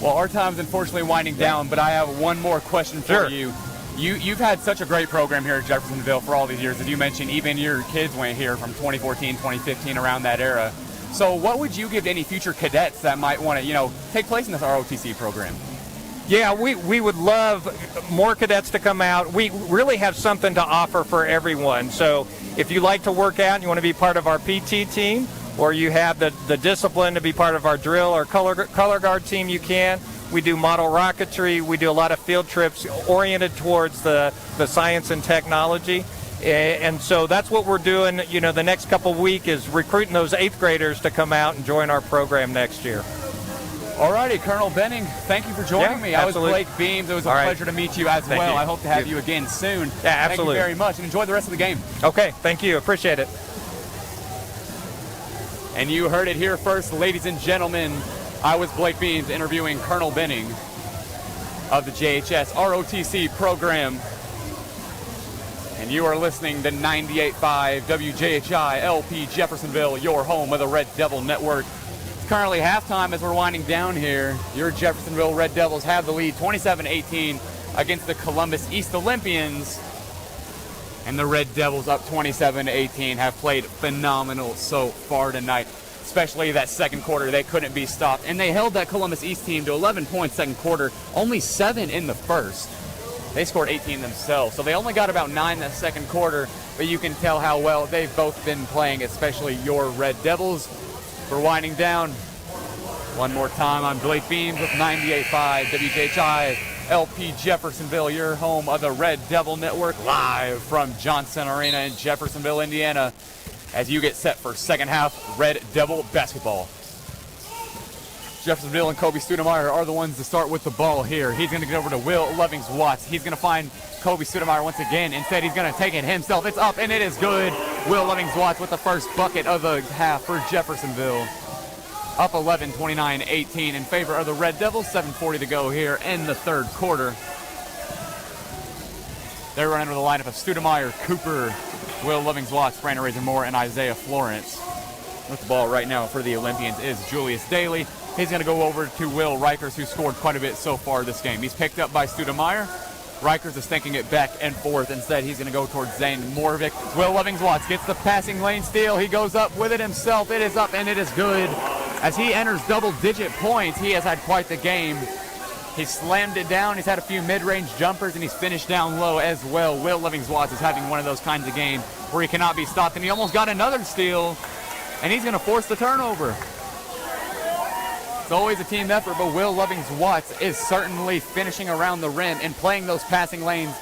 Well, our time's unfortunately winding down, but I have one more question for you. You've had such a great program here at Jeffersonville for all these years. As you mentioned, even your kids went here from 2014, 2015, around that era. So what would you give to any future cadets that might want to, take place in this ROTC program? Yeah, we would love more cadets to come out. We really have something to offer for everyone. So if you like to work out and you want to be part of our PT team, or you have the discipline to be part of our drill or color guard team, you can. We do model rocketry. We do a lot of field trips oriented towards the science and technology. And so that's what we're doing, the next couple weeks is recruiting those 8th graders to come out and join our program next year. All righty, Colonel Benning, thank you for joining me. Absolutely. I was Blake Beams. It was a pleasure to meet you as Thank well. you. I hope to have you again soon. Yeah, absolutely. Thank you very much, and enjoy the rest of the game. Okay, thank you. Appreciate it. And you heard it here first, ladies and gentlemen. I was Blake Beams interviewing Colonel Benning of the JHS ROTC program. And you are listening to 98.5 WJHI LP Jeffersonville, your home of the Red Devil Network. It's currently halftime as we're winding down here. Your Jeffersonville Red Devils have the lead 27-18 against the Columbus East Olympians. And the Red Devils up 27-18 have played phenomenal so far tonight. Especially that second quarter, they couldn't be stopped. And they held that Columbus East team to 11 points second quarter, only 7 in the first. They scored 18 themselves, so they only got about 9 that second quarter, but you can tell how well they've both been playing, especially your Red Devils. We're winding down. One more time, I'm Blake Beams with 98.5 WJHI LP Jeffersonville, your home of the Red Devil Network, live from Johnson Arena in Jeffersonville, Indiana, as you get set for second half Red Devil basketball. Jeffersonville and Kobe Studemeyer are the ones to start with the ball here. He's going to get over to Will Lovings-Watts. He's going to find Kobe Studemeyer once again. Instead, he's going to take it himself. It's up, and it is good. Will Lovings-Watts with the first bucket of the half for Jeffersonville. Up 11, 29-18 in favor of the Red Devils. 7:40 to go here in the third quarter. They're running with the lineup of Studemeyer, Cooper, Will Lovings-Watts, Brandon Razor-Moore, and Isaiah Florence. With the ball right now for the Olympians is Julius Daly. He's going to go over to Will Rikers, who scored quite a bit so far this game. He's picked up by Studemeyer. Rikers is thinking it back and forth. Instead, he's going to go towards Zane Morvik. Will Lovings-Watts gets the passing lane steal. He goes up with it himself. It is up, and it is good. As he enters double-digit points, he has had quite the game. He slammed it down. He's had a few mid-range jumpers, and he's finished down low as well. Will Lovings-Watts is having one of those kinds of games where he cannot be stopped, and he almost got another steal, and he's going to force the turnover. It's always a team effort, but Will Lovings-Watts is certainly finishing around the rim and playing those passing lanes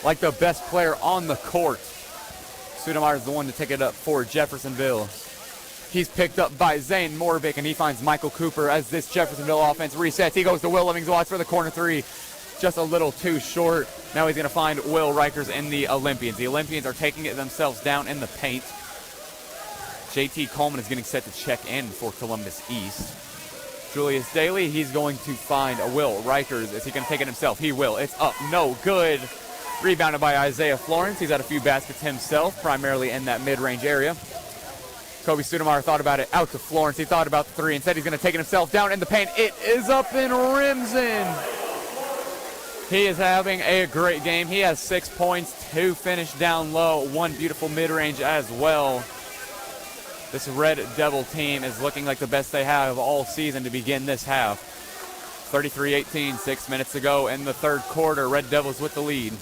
like the best player on the court. Studemeyer is the one to take it up for Jeffersonville. He's picked up by Zane Morvik, and he finds Michael Cooper as this Jeffersonville offense resets. He goes to Will Lovings-Watts for the corner three. Just a little too short. Now he's going to find Will Rikers and the Olympians. The Olympians are taking it themselves down in the paint. JT Coleman is getting set to check in for Columbus East. Julius Daly, he's going to find a Will Rikers. Is he going to take it himself? He will. It's up. No good. Rebounded by Isaiah Florence. He's had a few baskets himself, primarily in that mid-range area. Kobe Studemeyer thought about it. Out to Florence. He thought about the three. Instead, he's going to take it himself down in the paint. It is up and rims in. He is having a great game. He has 6 points, 2 finished down low, 1 beautiful mid-range as well. This Red Devil team is looking like the best they have all season to begin this half. 33-18, 6 minutes to go in the third quarter. Red Devils with the lead.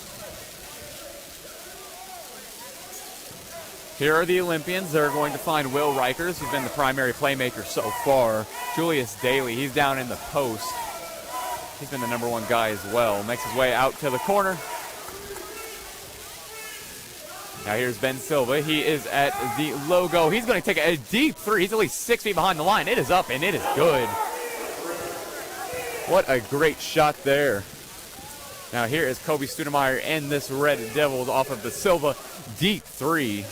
Here are the Olympians. They're going to find Will Rikers, who's been the primary playmaker so far. Julius Daly, he's down in the post. He's been the number one guy as well. Makes his way out to the corner. Now here's Ben Silva. He is at the logo. He's going to take a deep three. He's at least 6 feet behind the line. It is up, and it is good. What a great shot there. Now here is Kobe Studemeyer and this Red Devils off of the Silva deep three.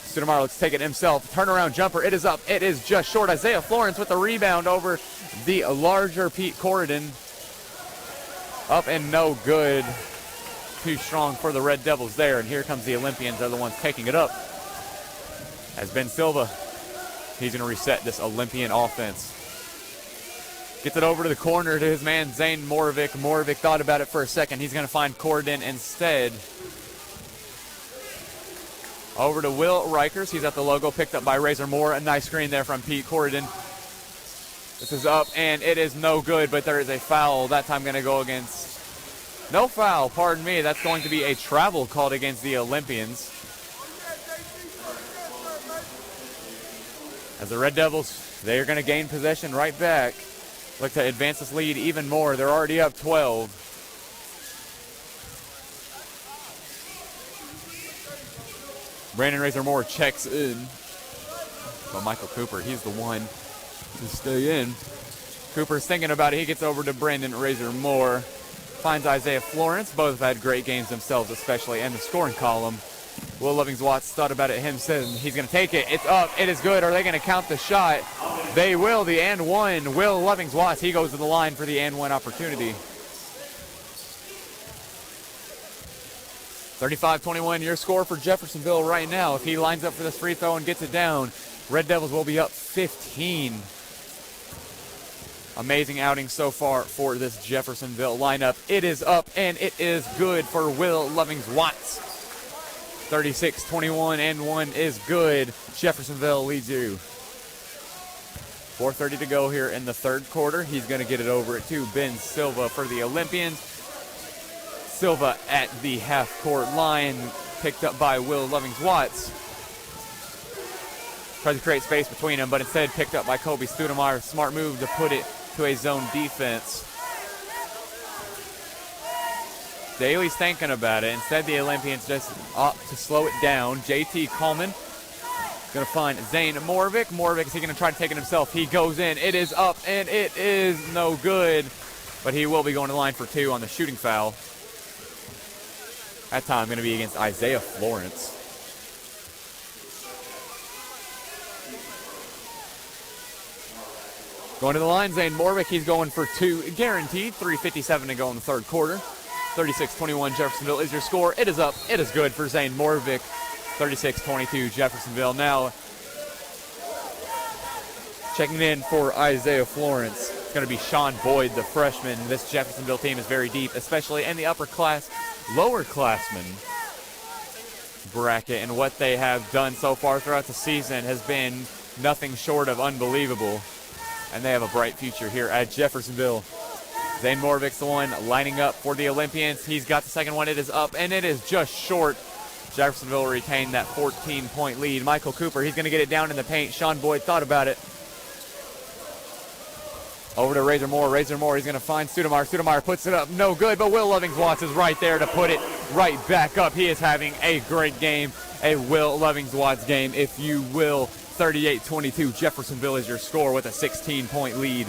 Studemeyer looks to take it himself. Turnaround jumper. It is up. It is just short. Isaiah Florence with the rebound over the larger Pete Corridon. Up and no good. Too strong for the Red Devils there. And here comes the Olympians. They're the ones taking it up. As Ben Silva, he's going to reset this Olympian offense. Gets it over to the corner to his man, Zane Morvik. Morvik thought about it for a second. He's going to find Corridon instead. Over to Will Rikers. He's at the logo, picked up by Razor Moore. A nice screen there from Pete Corridon. This is up, and it is no good, but there is a foul. That time going to go against... No foul, pardon me. That's going to be a travel called against the Olympians. As the Red Devils, they are going to gain possession right back. Look to advance this lead even more. They're already up 12. Brandon Razor Moore checks in. But Michael Cooper, he's the one to stay in. Cooper's thinking about it. He gets over to Brandon Razor Moore. Finds Isaiah Florence. Both have had great games themselves, especially in the scoring column. Will Lovings-Watts thought about it himself. He's going to take it. It's up. It is good. Are they going to count the shot? They will. The and one. Will Lovings-Watts. He goes to the line for the and one opportunity. 35-21, your score for Jeffersonville right now. If he lines up for this free throw and gets it down, Red Devils will be up 15. Amazing outing so far for this Jeffersonville lineup. It is up, and it is good for Will Lovings-Watts. 36-21, and one is good. Jeffersonville leads you. 4:30 to go here in the third quarter. He's going to get it over to Ben Silva for the Olympians. Silva at the half-court line, picked up by Will Lovings-Watts. Tries to create space between them, but instead picked up by Kobe Studemeyer. Smart move to put it to a zone defense. Daly's thinking about it. Instead, the Olympians just opt to slow it down. JT Coleman going to find Zane Morvik. Morvik, is he going to try to take it himself? He goes in. It is up, and it is no good. But he will be going to the line for two on the shooting foul. That time going to be against Isaiah Florence. Going to the line, Zane Morvik. He's going for two guaranteed. 3:57 to go in the third quarter. 36-21, Jeffersonville is your score. It is up. It is good for Zane Morvik. 36-22, Jeffersonville. Now, checking in for Isaiah Florence. It's going to be Sean Boyd, the freshman. This Jeffersonville team is very deep, especially in the lower classmen bracket. And what they have done so far throughout the season has been nothing short of unbelievable. And they have a bright future here at Jeffersonville. Zane Morvik's the one lining up for the Olympians. He's got the second one. It is up, and it is just short. Jeffersonville retained that 14-point lead. Michael Cooper, he's going to get it down in the paint. Sean Boyd thought about it. Over to Razor Moore. Razor Moore, he's going to find Studemeyer. Studemeyer puts it up. No good, but Will Lovings-Watts is right there to put it right back up. He is having a great game, a Will Lovings-Watts game, if you will. 38-22, Jeffersonville is your score with a 16-point lead.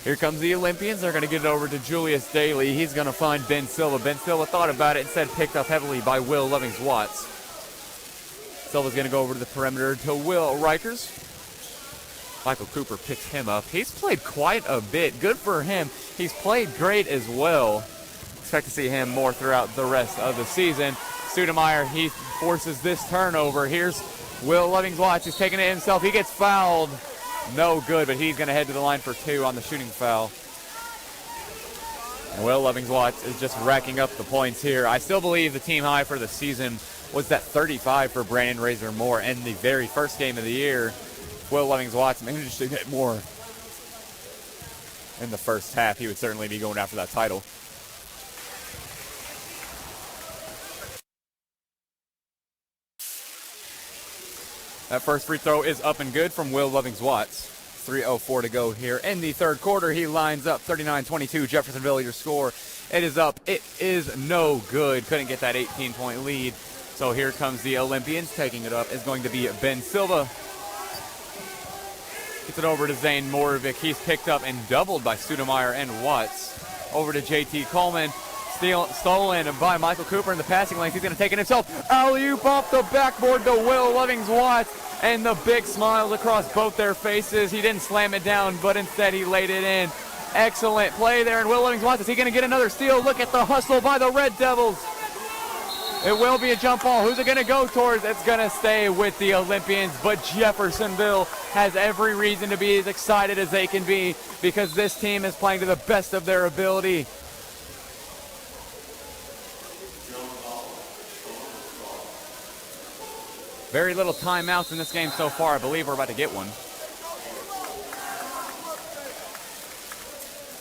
Here comes the Olympians. They're going to get it over to Julius Daly. He's going to find Ben Silva. Ben Silva thought about it, instead picked up heavily by Will Lovings-Watts. Silva's going to go over to the perimeter to Will Rikers. Michael Cooper picks him up. He's played quite a bit. Good for him. He's played great as well. Expect to see him more throughout the rest of the season. Studemeyer, he forces this turnover. Here's Will Lovings-Watts. He's taking it himself. He gets fouled. No good, but he's going to head to the line for two on the shooting foul. And Will Lovings-Watts is just racking up the points here. I still believe the team high for the season was that 35 for Brandon Razor Moore in the very first game of the year. Will Lovings-Watts managed to get more in the first half. He would certainly be going after that title. That first free throw is up and good from Will Lovings-Watts. 3:04 to go here in the third quarter. He lines up 39-22. Jeffersonville, your score. It is up. It is no good. Couldn't get that 18-point lead. So here comes the Olympians. Taking it up is going to be Ben Silva. Gets it over to Zane Morvik. He's picked up and doubled by Studemeyer and Watts. Over to JT Coleman. Stolen by Michael Cooper in the passing lane. He's going to take it himself. Alley-oop off the backboard to Will Lovings-Watts. And the big smiles across both their faces. He didn't slam it down, but instead he laid it in. Excellent play there. And Will Lovings-Watts, is he going to get another steal? Look at the hustle by the Red Devils. It will be a jump ball. Who's it going to go towards? It's going to stay with the Olympians, but Jeffersonville has every reason to be as excited as they can be because this team is playing to the best of their ability. Very little timeouts in this game so far. I believe we're about to get one.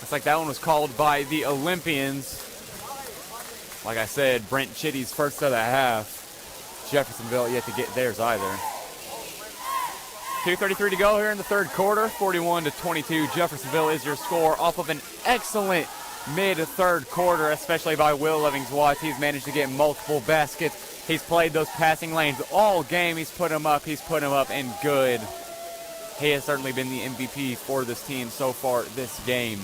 Looks like that one was called by the Olympians. Like I said, Brent Chitty's first of the half. Jeffersonville yet to get theirs either. 2:33 to go here in the third quarter. 41-22. Jeffersonville is your score off of an excellent mid-third quarter, especially by Will Lovings-Watts. He's managed to get multiple baskets. He's played those passing lanes all game. He's put them up, and good. He has certainly been the MVP for this team so far this game.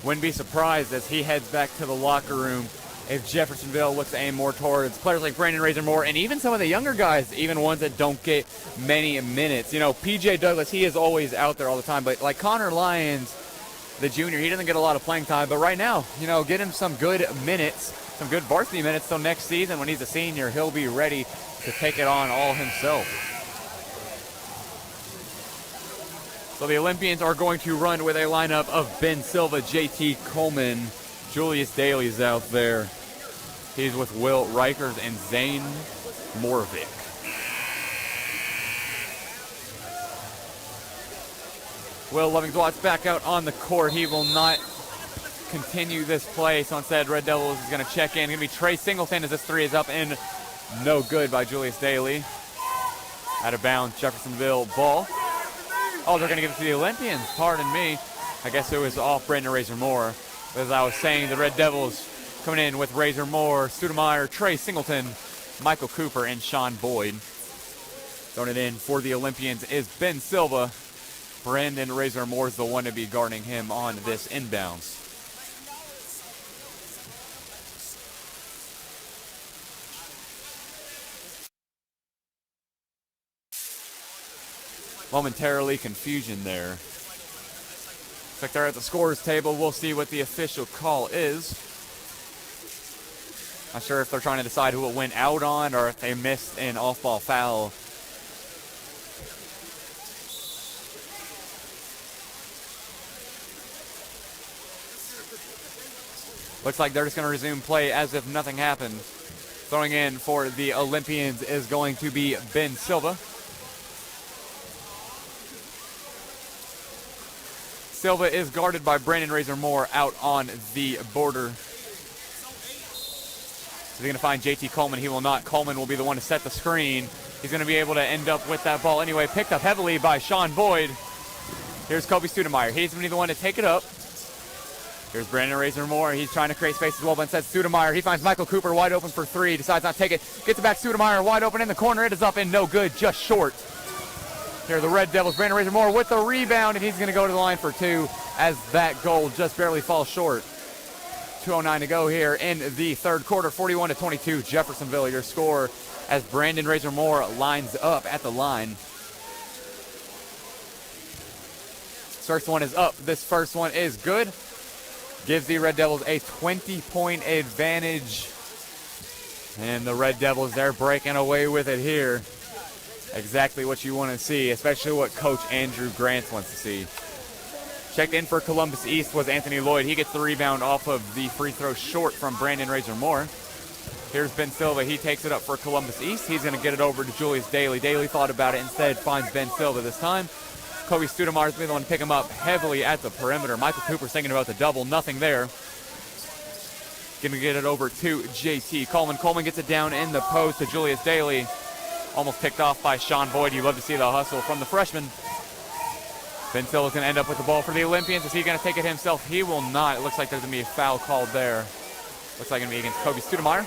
Wouldn't be surprised as he heads back to the locker room if Jeffersonville looks to aim more towards players like Brandon Razor Moore and even some of the younger guys, even ones that don't get many minutes. You know, PJ Douglas, he is always out there all the time, but like Connor Lyons, the junior, he doesn't get a lot of playing time, but right now, you know, get him some good minutes, some good varsity minutes, so next season when he's a senior, he'll be ready to take it on all himself. So the Olympians are going to run with a lineup of Ben Silva, JT Coleman, Julius Daly's out there. He's with Will Reichers and Zane Morvik. Will Lovings-Watts back out on the court. He will not continue this play, so instead Red Devils is going to check in. Going to be Trey Singleton as this three is up and no good by Julius Daly. Out of bounds, Jeffersonville ball. Oh, they're going to give it to the Olympians. Pardon me. I guess it was off Brandon Razor Moore. As I was saying, the Red Devils coming in with Razor Moore, Studemeyer, Trey Singleton, Michael Cooper, and Sean Boyd. Throwing it in for the Olympians is Ben Silva. Brandon Razor Moore is the one to be guarding him on this inbounds. Momentarily confusion there. Looks like they're at the scorer's table. We'll see what the official call is. Not sure if they're trying to decide who it went out on or if they missed an off-ball foul. Looks like they're just going to resume play as if nothing happened. Throwing in for the Olympians is going to be Ben Silva. Silva is guarded by Brandon Razor Moore out on the border. So they're going to find JT Coleman. He will not. Coleman will be the one to set the screen. He's going to be able to end up with that ball anyway. Picked up heavily by Sean Boyd. Here's Kobe Studemeyer. He's going to be the one to take it up. Here's Brandon Razor Moore. He's trying to create space as well, but instead Studemeyer. He finds Michael Cooper wide open for three. Decides not to take it. Gets it back. Studemeyer wide open in the corner. It is up and no good. Just short. Here are the Red Devils. Brandon Razor Moore with the rebound, and he's going to go to the line for two as that goal just barely falls short. 2:09 to go here in the third quarter. 41-22, Jeffersonville, your score as Brandon Razor Moore lines up at the line. First one is up. This first one is good. Gives the Red Devils a 20-point advantage. And the Red Devils, they're breaking away with it here. Exactly what you want to see, especially what Coach Andrew Grant wants to see. Checked in for Columbus East was Anthony Lloyd. He gets the rebound off of the free throw short from Brandon Razor Moore. Here's Ben Silva. He takes it up for Columbus East. He's going to get it over to Julius Daly. Daly thought about it, instead finds Ben Silva this time. Kobe Studemeyer is the one to pick him up heavily at the perimeter. Michael Cooper's thinking about the double. Nothing there. Going to get it over to JT Coleman. Coleman gets it down in the post to Julius Daly. Almost picked off by Sean Boyd. You love to see the hustle from the freshman. Ben Silva's going to end up with the ball for the Olympians. Is he going to take it himself? He will not. It looks like there's going to be a foul called there. Looks like it's going to be against Kobe Studemeyer.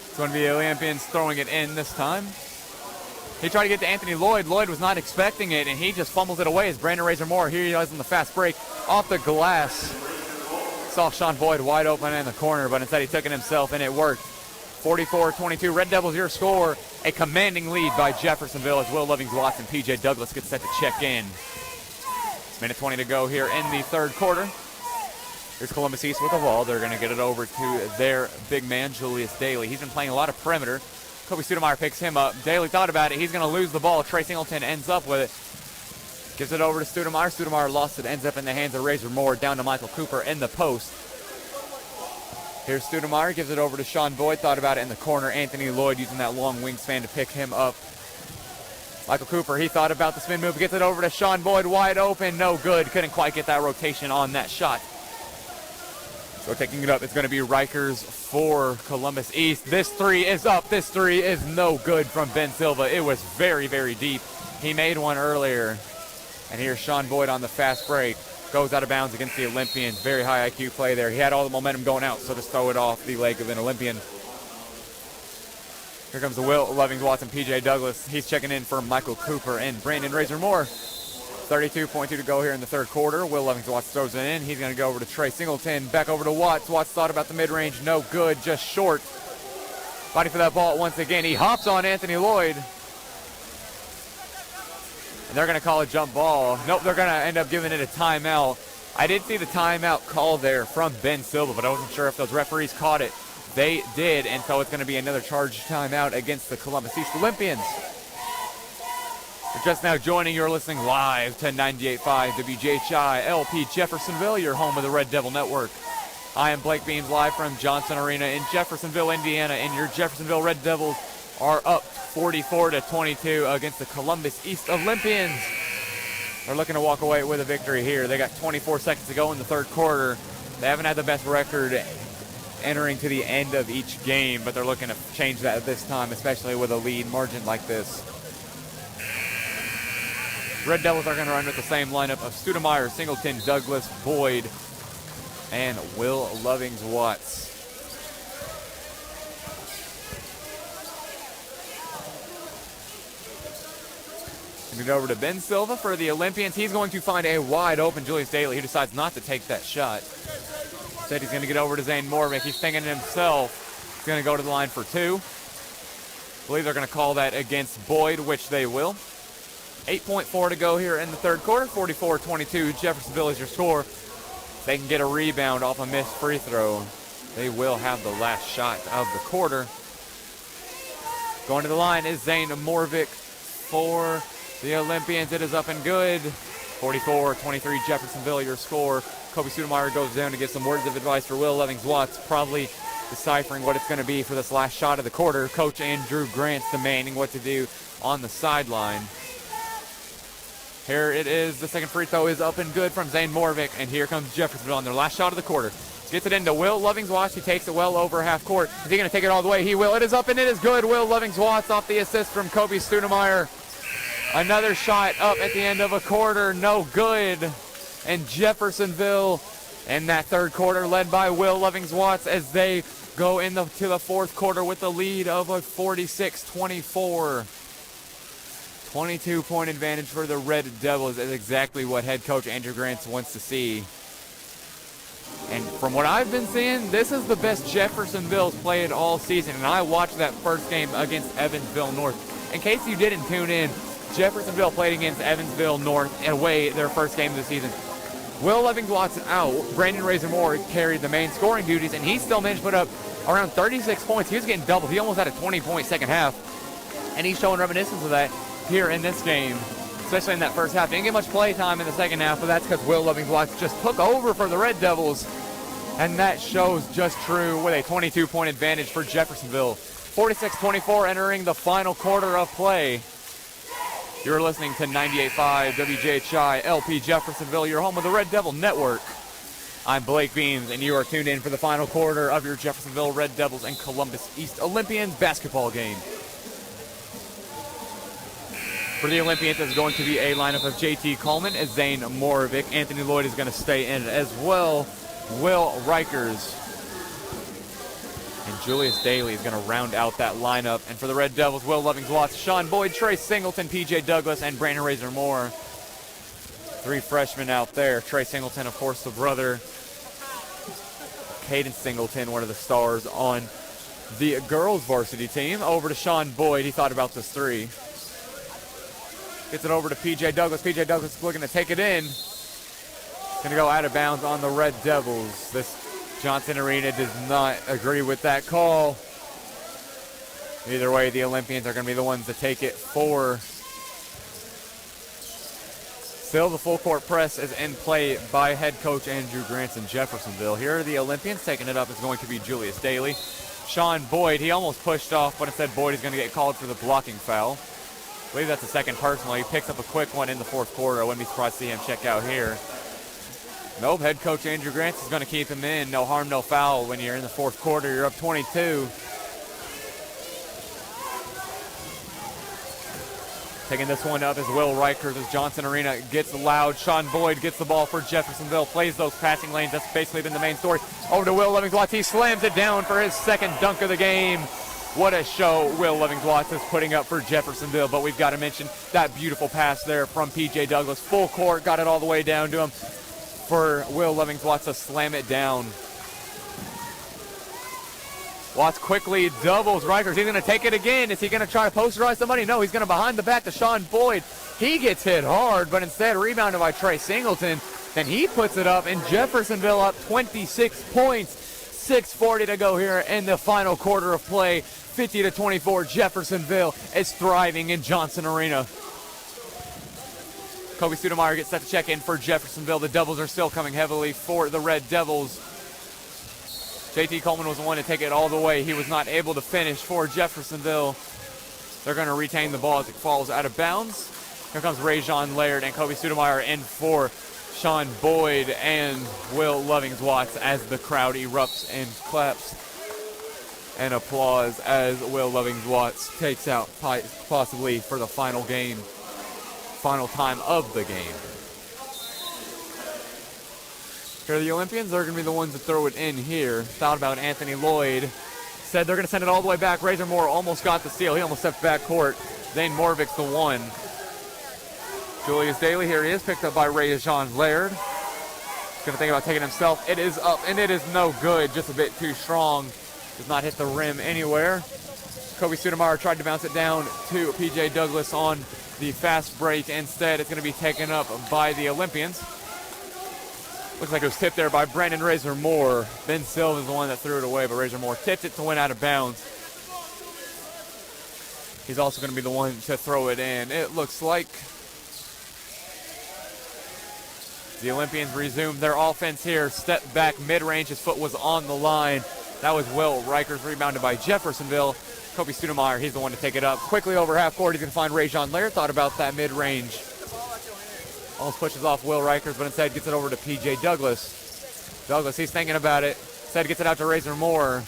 It's going to be the Olympians throwing it in this time. He tried to get to Anthony Lloyd. Lloyd was not expecting it, and he just fumbles it away as Brandon Razor Moore. Here he is in the fast break. Off the glass. Saw Sean Boyd wide open in the corner, but instead he took it himself, and it worked. 44-22. Red Devils, your score. A commanding lead by Jeffersonville as Will Lovings-Watts and PJ Douglas get set to check in. Minute 20 to go here in the third quarter. Here's Columbus East with the ball. They're going to get it over to their big man, Julius Daly. He's been playing a lot of perimeter. Kobe Studemeyer picks him up. Daly thought about it. He's going to lose the ball. Trey Singleton ends up with it. Gives it over to Studemeyer. Studemeyer lost it. Ends up in the hands of Razor Moore. Down to Michael Cooper in the post. Here's Studemeyer. Gives it over to Sean Boyd. Thought about it in the corner. Anthony Lloyd using that long wingspan to pick him up. Michael Cooper, he thought about the spin move. Gets it over to Sean Boyd. Wide open. No good. Couldn't quite get that rotation on that shot. So taking it up, it's going to be Rikers for Columbus East. This three is up. This three is no good from Ben Silva. It was very, very deep. He made one earlier. And here's Sean Boyd on the fast break. Goes out of bounds against the Olympians. Very high IQ play there. He had all the momentum going out, so just throw it off the leg of an Olympian. Here comes the Will Lovings Watson, PJ Douglas. He's checking in for Michael Cooper and Brandon Razor Moore. 32.2 to go here in the third quarter. Will Lovings Watts throws it in. He's going to go over to Trey Singleton. Back over to Watts. Watts thought about the mid-range. No good. Just short. Fighting for that ball once again. He hops on Anthony Lloyd. And they're going to call a jump ball. Nope, they're going to end up giving it a timeout. I did see the timeout call there from Ben Silva, but I wasn't sure if those referees caught it. They did, and so it's going to be another charge timeout against the Columbus East Olympians. You're just now joining, you're listening live to 98.5 WJHI LP Jeffersonville, your home of the Red Devil Network. I am Blake Beams live from Johnson Arena in Jeffersonville, Indiana, and your Jeffersonville Red Devils are up 44-22 against the Columbus East Olympians. They're looking to walk away with a victory here. They got 24 seconds to go in the third quarter. They haven't had the best record entering to the end of each game, but they're looking to change that this time, especially with a lead margin like this. Red Devils are going to run with the same lineup of Studemeyer, Singleton, Douglas, Boyd, and Will Lovings Watts. Send it over to Ben Silva for the Olympians. He's going to find a wide open Julius Daly, who decides not to take that shot. Said he's going to get over to Zane Morvick. He's thinking to himself, he's going to go to the line for two. I believe they're going to call that against Boyd, which they will. 8.4 to go here in the third quarter. 44-22. Jeffersonville is your score. If they can get a rebound off a missed free throw, they will have the last shot of the quarter. Going to the line is Zane Morvick for the Olympians. It is up and good. 44-23 Jeffersonville, your score. Kobe Studemeyer goes down to get some words of advice for Will Lovings Watts, probably deciphering what it's going to be for this last shot of the quarter. Coach Andrew Grant's demanding what to do on the sideline. Here it is. The second free throw is up and good from Zane Morvick, and here comes Jeffersonville on their last shot of the quarter. Gets it into Will Lovings Watts. He takes it well over half court. Is he going to take it all the way? He will. It is up and it is good. Will Lovings Watts off the assist from Kobe Studemeyer. Another shot up at the end of a quarter. No good. And Jeffersonville in that third quarter led by Will Lovings Watts as they go into the fourth quarter with the lead of a 46-24. 22-point advantage for the Red Devils is exactly what head coach Andrew Grant wants to see. And from what I've been seeing, this is the best Jeffersonville's played all season. And I watched that first game against Evansville North. In case you didn't tune in, Jeffersonville played against Evansville North away their first game of the season. Will Lovings Watts out. Brandon Razor Moore carried the main scoring duties, and he still managed to put up around 36 points. He was getting doubled. He almost had a 20-point second half, and he's showing reminiscence of that here in this game, especially in that first half. Didn't get much play time in the second half, but that's because Will Lovings Watts just took over for the Red Devils, and that shows just true with a 22-point advantage for Jeffersonville. 46-24 entering the final quarter of play. You're listening to 98.5 WJHI LP Jeffersonville, your home of the Red Devil Network. I'm Blake Beams, and you are tuned in for the final quarter of your Jeffersonville Red Devils and Columbus East Olympians basketball game. For the Olympians, it's going to be a lineup of J.T. Coleman as Zane Morvick. Anthony Lloyd is going to stay in as well. Will Rikers and Julius Daly is going to round out that lineup. And for the Red Devils, Will Lovings Watts, Sean Boyd, Trey Singleton, P.J. Douglas, and Brandon Razor Moore. Three freshmen out there. Trey Singleton, of course, the brother. Caden Singleton, one of the stars on the girls varsity team. Over to Sean Boyd. He thought about this three. Gets it over to P.J. Douglas. P.J. Douglas is looking to take it in. Going to go out of bounds on the Red Devils. This Johnson Arena does not agree with that call. Either way, the Olympians are going to be the ones to take it for. Still, the full court press is in play by head coach Andrew Grant in Jeffersonville. Here are the Olympians. Taking it up is going to be Julius Daly. Sean Boyd, he almost pushed off, but instead Boyd is going to get called for the blocking foul. I believe that's the second personal. He picks up a quick one in the fourth quarter. I wouldn't be surprised to see him check out here. Nope, head coach Andrew Grants is going to keep him in. No harm, no foul when you're in the fourth quarter. You're up 22. Taking this one up is Will Rikers as Johnson Arena gets loud. Sean Boyd gets the ball for Jeffersonville, plays those passing lanes. That's basically been the main story. Over to Will Lovings-Watts. He slams it down for his second dunk of the game. What a show Will Lovings-Watts is putting up for Jeffersonville. But we've got to mention that beautiful pass there from P.J. Douglas. Full court, got it all the way down to him for Will Lovings-Watts to slam it down. Watts quickly doubles Rikers. He's going to take it again. Is he going to try to posterize somebody? No, he's going to behind the back to Sean Boyd. He gets hit hard, but instead rebounded by Trey Singleton. Then he puts it up, and Jeffersonville up 26 points. 6:40 to go here in the final quarter of play. 50-24, Jeffersonville is thriving in Johnson Arena. Kobe Studemeyer gets set to check in for Jeffersonville. The doubles are still coming heavily for the Red Devils. JT Coleman was the one to take it all the way. He was not able to finish for Jeffersonville. They're going to retain the ball as it falls out of bounds. Here comes Rajon Laird and Kobe Studemeyer in for Sean Boyd and Will Lovings-Watts as the crowd erupts and claps and applause as Will Lovings-Watts takes out possibly for the final time of the game. Here the Olympians are going to be the ones to throw it in here. Thought about Anthony Lloyd. Said they're going to send it all the way back. Razor Moore almost got the steal. He almost stepped back court. Zane Morvik's the one. Julius Daly, here he is, picked up by Rajon Laird. He's going to think about taking himself. It is up, and it is no good. Just a bit too strong. Does not hit the rim anywhere. Kobe Studemeyer tried to bounce it down to P.J. Douglas on the fast break. Instead, it's going to be taken up by the Olympians. Looks like it was tipped there by Brandon Razor Moore. Ben Silva is the one that threw it away, but Razor Moore tipped it to win out of bounds. He's also going to be the one to throw it in. It looks like the Olympians resumed their offense here. Step back mid-range. His foot was on the line. That was Will Rikers, rebounded by Jeffersonville. Kobe Studemeyer, he's the one to take it up. Quickly over half court, he's going to find Rajon Laird. Thought about that mid-range. Almost pushes off Will Rikers, but instead gets it over to P.J. Douglas. Douglas, he's thinking about it. Instead gets it out to Razor Moore.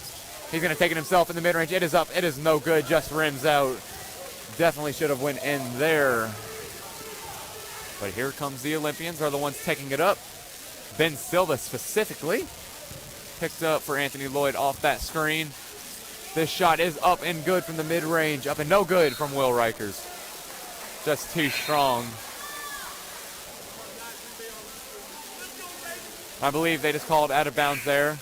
He's going to take it himself in the mid-range. It is up. It is no good. Just rims out. Definitely should have went in there. But here comes the Olympians. Are the ones taking it up. Ben Silva specifically. Picked up for Anthony Lloyd off that screen. This shot is up and good from the mid-range. Up and no good from Will Rikers. Just too strong. I believe they just called out of bounds there.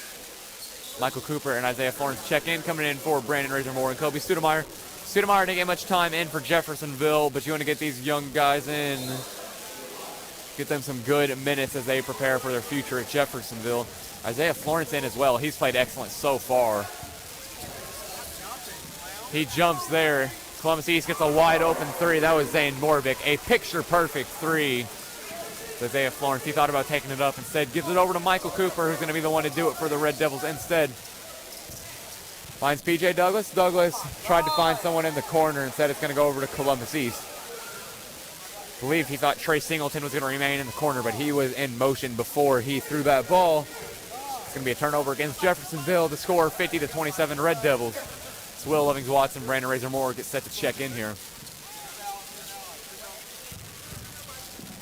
Michael Cooper and Isaiah Florence check in. Coming in for Brandon Razor Moore and Kobe Studemeyer. Studemeyer didn't get much time in for Jeffersonville, but you want to get these young guys in. Get them some good minutes as they prepare for their future at Jeffersonville. Isaiah Florence in as well. He's played excellent so far. He jumps there. Columbus East gets a wide open three. That was Zane Morvik. A picture-perfect three. Isaiah Florence, he thought about taking it up. Instead, gives it over to Michael Cooper, who's going to be the one to do it for the Red Devils instead. Finds P.J. Douglas. Douglas tried to find someone in the corner. Instead, it's going to go over to Columbus East. I believe he thought Trey Singleton was going to remain in the corner, but he was in motion before he threw that ball. It's going to be a turnover against Jeffersonville. The score, 50-27 Red Devils. It's Will Lovings-Watts and Brandon Razor Moore get set to check in here.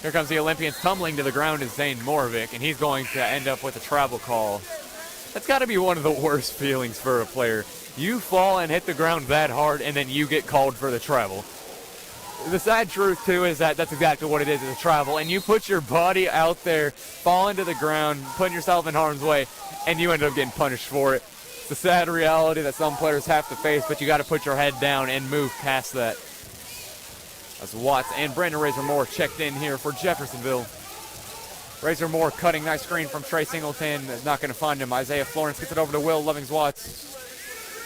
Here comes the Olympians. Tumbling to the ground is Zane Morvik, and he's going to end up with a travel call. That's got to be one of the worst feelings for a player. You fall and hit the ground that hard, and then you get called for the travel. The sad truth, too, is that that's exactly what it is, a travel. And you put your body out there, falling to the ground, putting yourself in harm's way, and you end up getting punished for it. It's a sad reality that some players have to face, but you got to put your head down and move past that. As Watts and Brandon Razor Moore checked in here for Jeffersonville. Razor Moore cutting, nice screen from Trey Singleton. Not going to find him. Isaiah Florence gets it over to Will Lovings-Watts.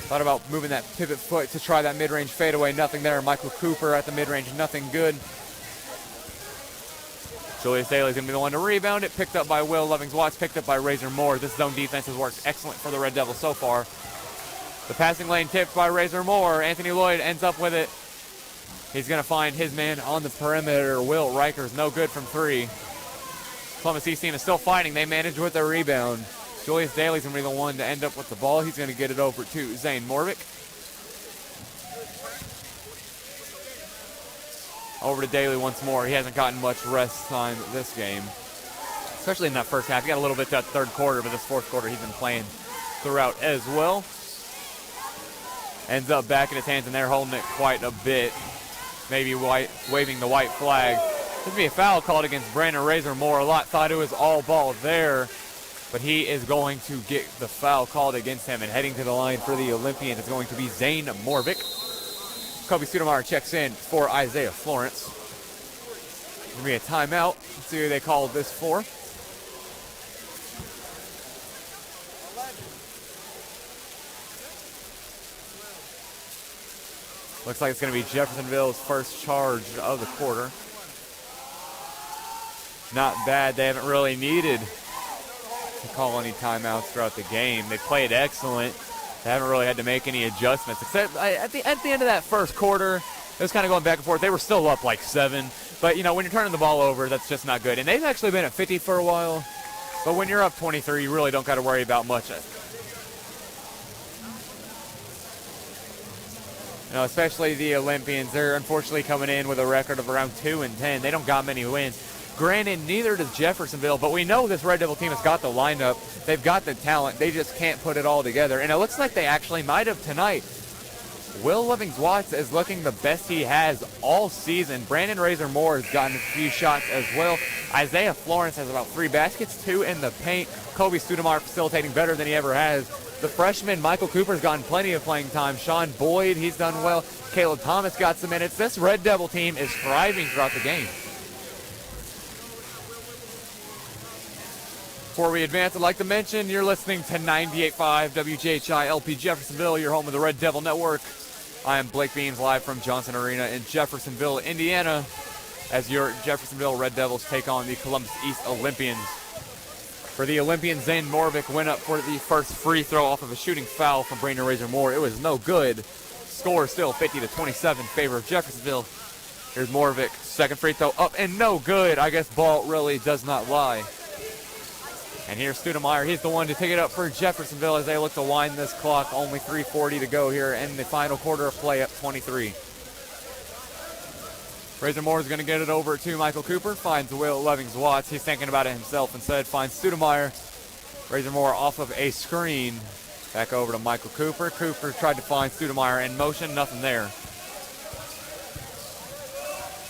Thought about moving that pivot foot to try that mid-range fadeaway. Nothing there. Michael Cooper at the mid-range. Nothing good. Julius Daly is going to be the one to rebound it. Picked up by Will Lovings-Watts. Picked up by Razor Moore. This zone defense has worked excellent for the Red Devils so far. The passing lane tipped by Razor Moore. Anthony Lloyd ends up with it. He's going to find his man on the perimeter. Will Rikers, no good from three. Columbus East team is still fighting. They manage with their rebound. Julius Daly's going to be the one to end up with the ball. He's going to get it over to Zane Morvick. Over to Daly once more. He hasn't gotten much rest time this game, especially in that first half. He got a little bit that third quarter, but this fourth quarter he's been playing throughout as well. Ends up back in his hands, and they're holding it quite a bit. Maybe waving the white flag. There's going to be a foul called against Brandon Razor Moore. A lot thought it was all ball there, but he is going to get the foul called against him. And heading to the line for the Olympians is going to be Zane Morvick. Kobe Studemeyer checks in for Isaiah Florence. Going to be a timeout. Let's see who they called this for. Looks like it's going to be Jeffersonville's first charge of the quarter. Not bad. They haven't really needed to call any timeouts throughout the game. They played excellent. They haven't really had to make any adjustments, except at the end of that first quarter, it was kind of going back and forth. They were still up like 7. But, you know, when you're turning the ball over, that's just not good. And they've actually been at 50 for a while. But when you're up 23, you really don't got to worry about much. You know, especially the Olympians, they're unfortunately coming in with a record of around 2-10. They don't got many wins. Granted, neither does Jeffersonville, but we know this Red Devil team has got the lineup. They've got the talent. They just can't put it all together. And it looks like they actually might have tonight. Will Lovings-Watts is looking the best he has all season. Brandon Razor Moore has gotten a few shots as well. Isaiah Florence has about 3 baskets, 2 in the paint. Kobe Studemeyer facilitating better than he ever has. The freshman, Michael Cooper's gotten plenty of playing time. Sean Boyd, he's done well. Caleb Thomas got some minutes. This Red Devil team is thriving throughout the game. Before we advance, I'd like to mention you're listening to 98.5 WJHI LP Jeffersonville, your home of the Red Devil Network. I am Blake Beams, live from Johnson Arena in Jeffersonville, Indiana, as your Jeffersonville Red Devils take on the Columbus East Olympians. For the Olympians, Zane Morvick went up for the first free throw off of a shooting foul from Brandon Razor Moore. It was no good. Score still 50-27 in favor of Jeffersonville. Here's Morvick, second free throw up and no good. I guess ball really does not lie. And here's Studemeyer. He's the one to take it up for Jeffersonville as they look to wind this clock. Only 3:40 to go here in the final quarter of play at 23. Razor Moore is going to get it over to Michael Cooper. Finds Will Lovings-Watts. He's thinking about it himself instead. Finds Studemeyer. Razor Moore off of a screen. Back over to Michael Cooper. Cooper tried to find Studemeyer in motion. Nothing there.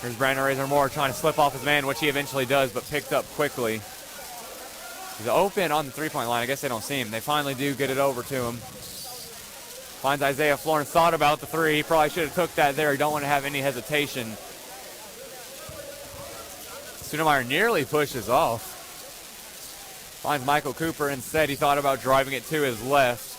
Here's Brandon Razor Moore trying to slip off his man, which he eventually does, but picked up quickly. He's open on the three-point line. I guess they don't see him. They finally do get it over to him. Finds Isaiah Florence. Thought about the 3. He probably should have took that there. You don't want to have any hesitation. Studemeyer nearly pushes off. Finds Michael Cooper instead. He thought about driving it to his left.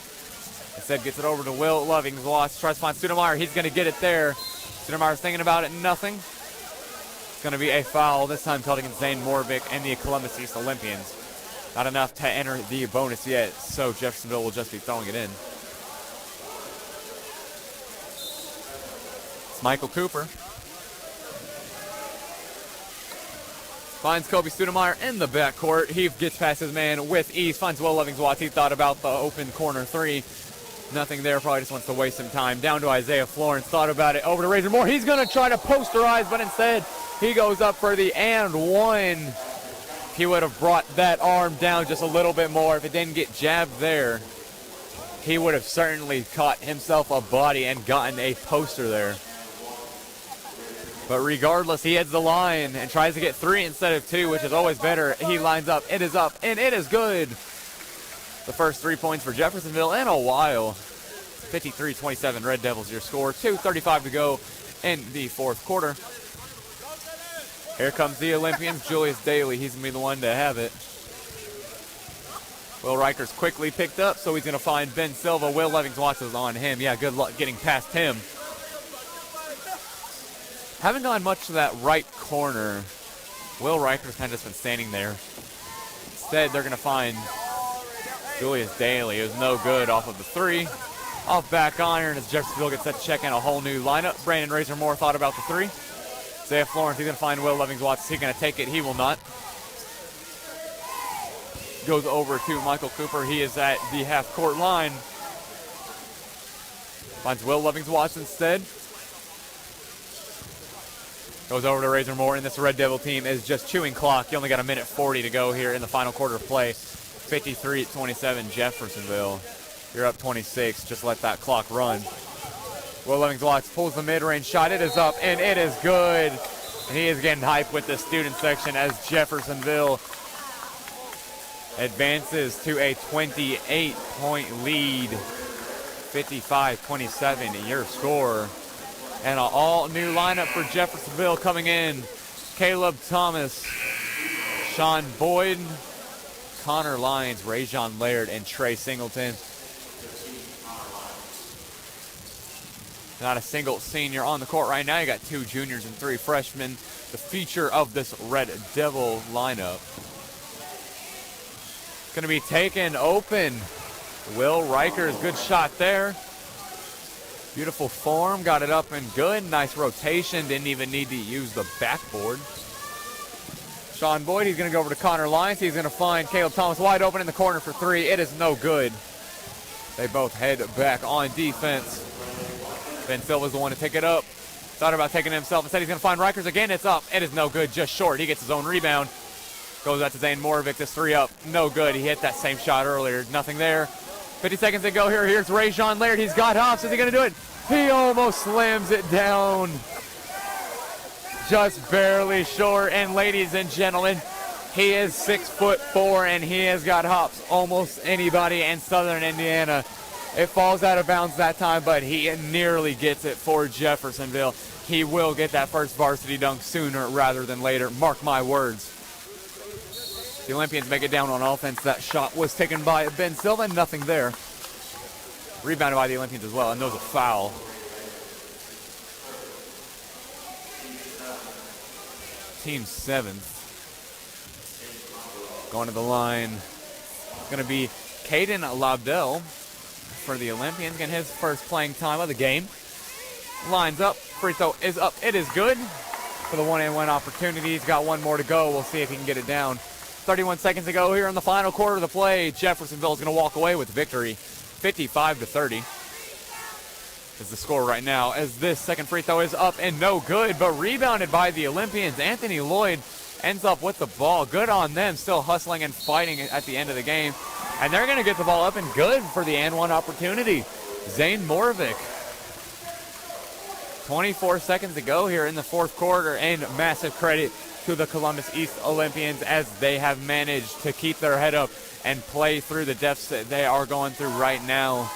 Instead gets it over to Will Lovings-Watts. Tries to find Studemeyer. He's going to get it there. Studemeyer thinking about it. Nothing. It's going to be a foul. This time called against Zane Morvick and the Columbus East Olympians. Not enough to enter the bonus yet, so Jeffersonville will just be throwing it in. It's Michael Cooper. Finds Kobe Studemeyer in the backcourt. He gets past his man with ease. Finds Will Lovings-Watts. He thought about the open corner 3. Nothing there. Probably just wants to waste some time. Down to Isaiah Florence. Thought about it. Over to Razor Moore. He's going to try to posterize, but instead he goes up for the and one. He would have brought that arm down just a little bit more. If it didn't get jabbed there, he would have certainly caught himself a body and gotten a poster there. But regardless, he heads the line and tries to get 3 instead of 2, which is always better. He lines up, it is up, and it is good. The first 3 points for Jeffersonville in a while. 53-27 Red Devils your score. 2:35 to go in the fourth quarter. Here comes the Olympians, Julius Daly. He's going to be the one to have it. Will Reicher's quickly picked up, so he's going to find Ben Silva. Will Lovings-Watts is on him. Yeah, good luck getting past him. Haven't gone much to that right corner. Will Reicher's kind of just been standing there. Instead, they're going to find Julius Daly. It was no good off of the 3. Off back iron as Jeffersonville gets set to check in a whole new lineup. Brandon Razor Moore thought about the 3. Isaiah Florence, he's going to find Will Lovings-Watts. Is he going to take it? He will not. goes over to Michael Cooper. He is at the half-court line. Finds Will Lovings-Watts instead. Goes over to Razor Moore, and this Red Devil team is just chewing clock. You only got a minute 40 to go here in the final quarter of play. 53-27 Jeffersonville. You're up 26. Just let that clock run. Will Lovings-Watts pulls the mid-range shot. It is up, and it is good. And he is getting hyped with the student section as Jeffersonville advances to a 28-point lead. 55-27, your score. And an all-new lineup for Jeffersonville coming in. Caleb Thomas, Sean Boyd, Connor Lyons, Rajon Laird, and Trey Singleton. Not a single senior on the court right now. You got 2 juniors and 3 freshmen. The feature of this Red Devil lineup. Going to be taken open. Will Rikers, good shot there. Beautiful form, got it up and good. Nice rotation, didn't even need to use the backboard. Sean Boyd, he's going to go over to Connor Lyons. He's going to find Caleb Thomas wide open in the corner for 3. It is no good. They both head back on defense. Ben Silva's the one to pick it up. Thought about taking it himself. Instead, he's going to find Rikers again. It's up. It is no good, just short. He gets his own rebound. Goes out to Zane Moravik. This 3 up. No good. He hit that same shot earlier. Nothing there. 50 seconds to go here. Here's Rajon Laird. He's got hops. Is he going to do it? He almost slams it down. Just barely short. And ladies and gentlemen, he is 6'4", and he has got hops. Almost anybody in Southern Indiana. It falls out of bounds that time, but he nearly gets it for Jeffersonville. He will get that first varsity dunk sooner rather than later. Mark my words. The Olympians make it down on offense. That shot was taken by Ben Silva. Nothing there. Rebounded by the Olympians as well, and there's a foul. Team 7th. Going to the line. Going to be Caden Lobdell for the Olympians. Getting his first playing time of the game. Lines up. Free throw is up. It is good for the one-and-one opportunity. He's got one more to go. We'll see if he can get it down. 31 seconds to go here in the final quarter of the play. Jeffersonville is going to walk away with victory. 55-30 is the score right now, as this second free throw is up and no good, but rebounded by the Olympians. Anthony Lloyd ends up with the ball. Good on them, still hustling and fighting at the end of the game. And they're going to get the ball up and good for the and-one opportunity. Zane Moravik. 24 seconds to go here in the fourth quarter, and massive credit to the Columbus East Olympians as they have managed to keep their head up and play through the deficit they are going through right now.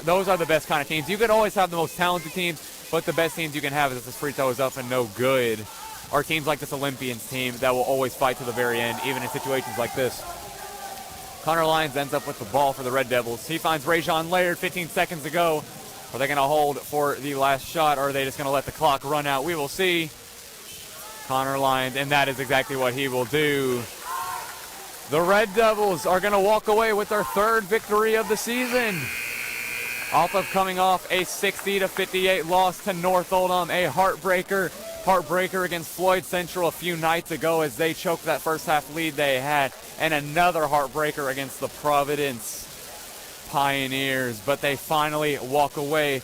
Those are the best kind of teams. You can always have the most talented teams, but the best teams you can have is this free throw is up and no good. Are teams like this Olympians team that will always fight to the very end, even in situations like this. Connor Lyons ends up with the ball for the Red Devils. He finds Rajon Laird, 15 seconds to go. Are they going to hold for the last shot, or are they just going to let the clock run out? We will see. Connor Lyons, and that is exactly what he will do. The Red Devils are going to walk away with their 3rd victory of the season. Coming off a 60-58 loss to North Oldham, a heartbreaker against Floyd Central a few nights ago as they choked that first half lead they had, and another heartbreaker against the Providence Pioneers. But they finally walk away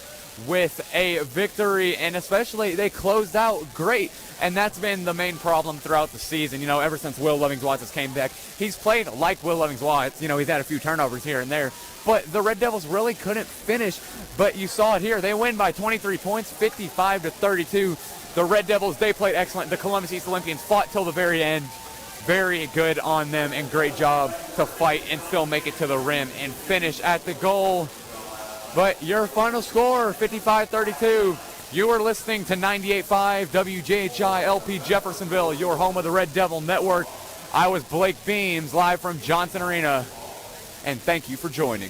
with a victory, and especially they closed out great. And that's been the main problem throughout the season. You know, ever since Will Lovings-Watts has came back, he's played like Will Lovings-Watts. You know, he's had a few turnovers here and there. But the Red Devils really couldn't finish. But you saw it here. They win by 23 points, 55-32. The Red Devils, they played excellent. The Columbus East Olympians fought till the very end. Very good on them, and great job to fight and still make it to the rim and finish at the goal. But your final score, 55-32. You are listening to 98.5 WJHI LP Jeffersonville, your home of the Red Devil Network. I was Blake Beams, live from Johnson Arena, and thank you for joining.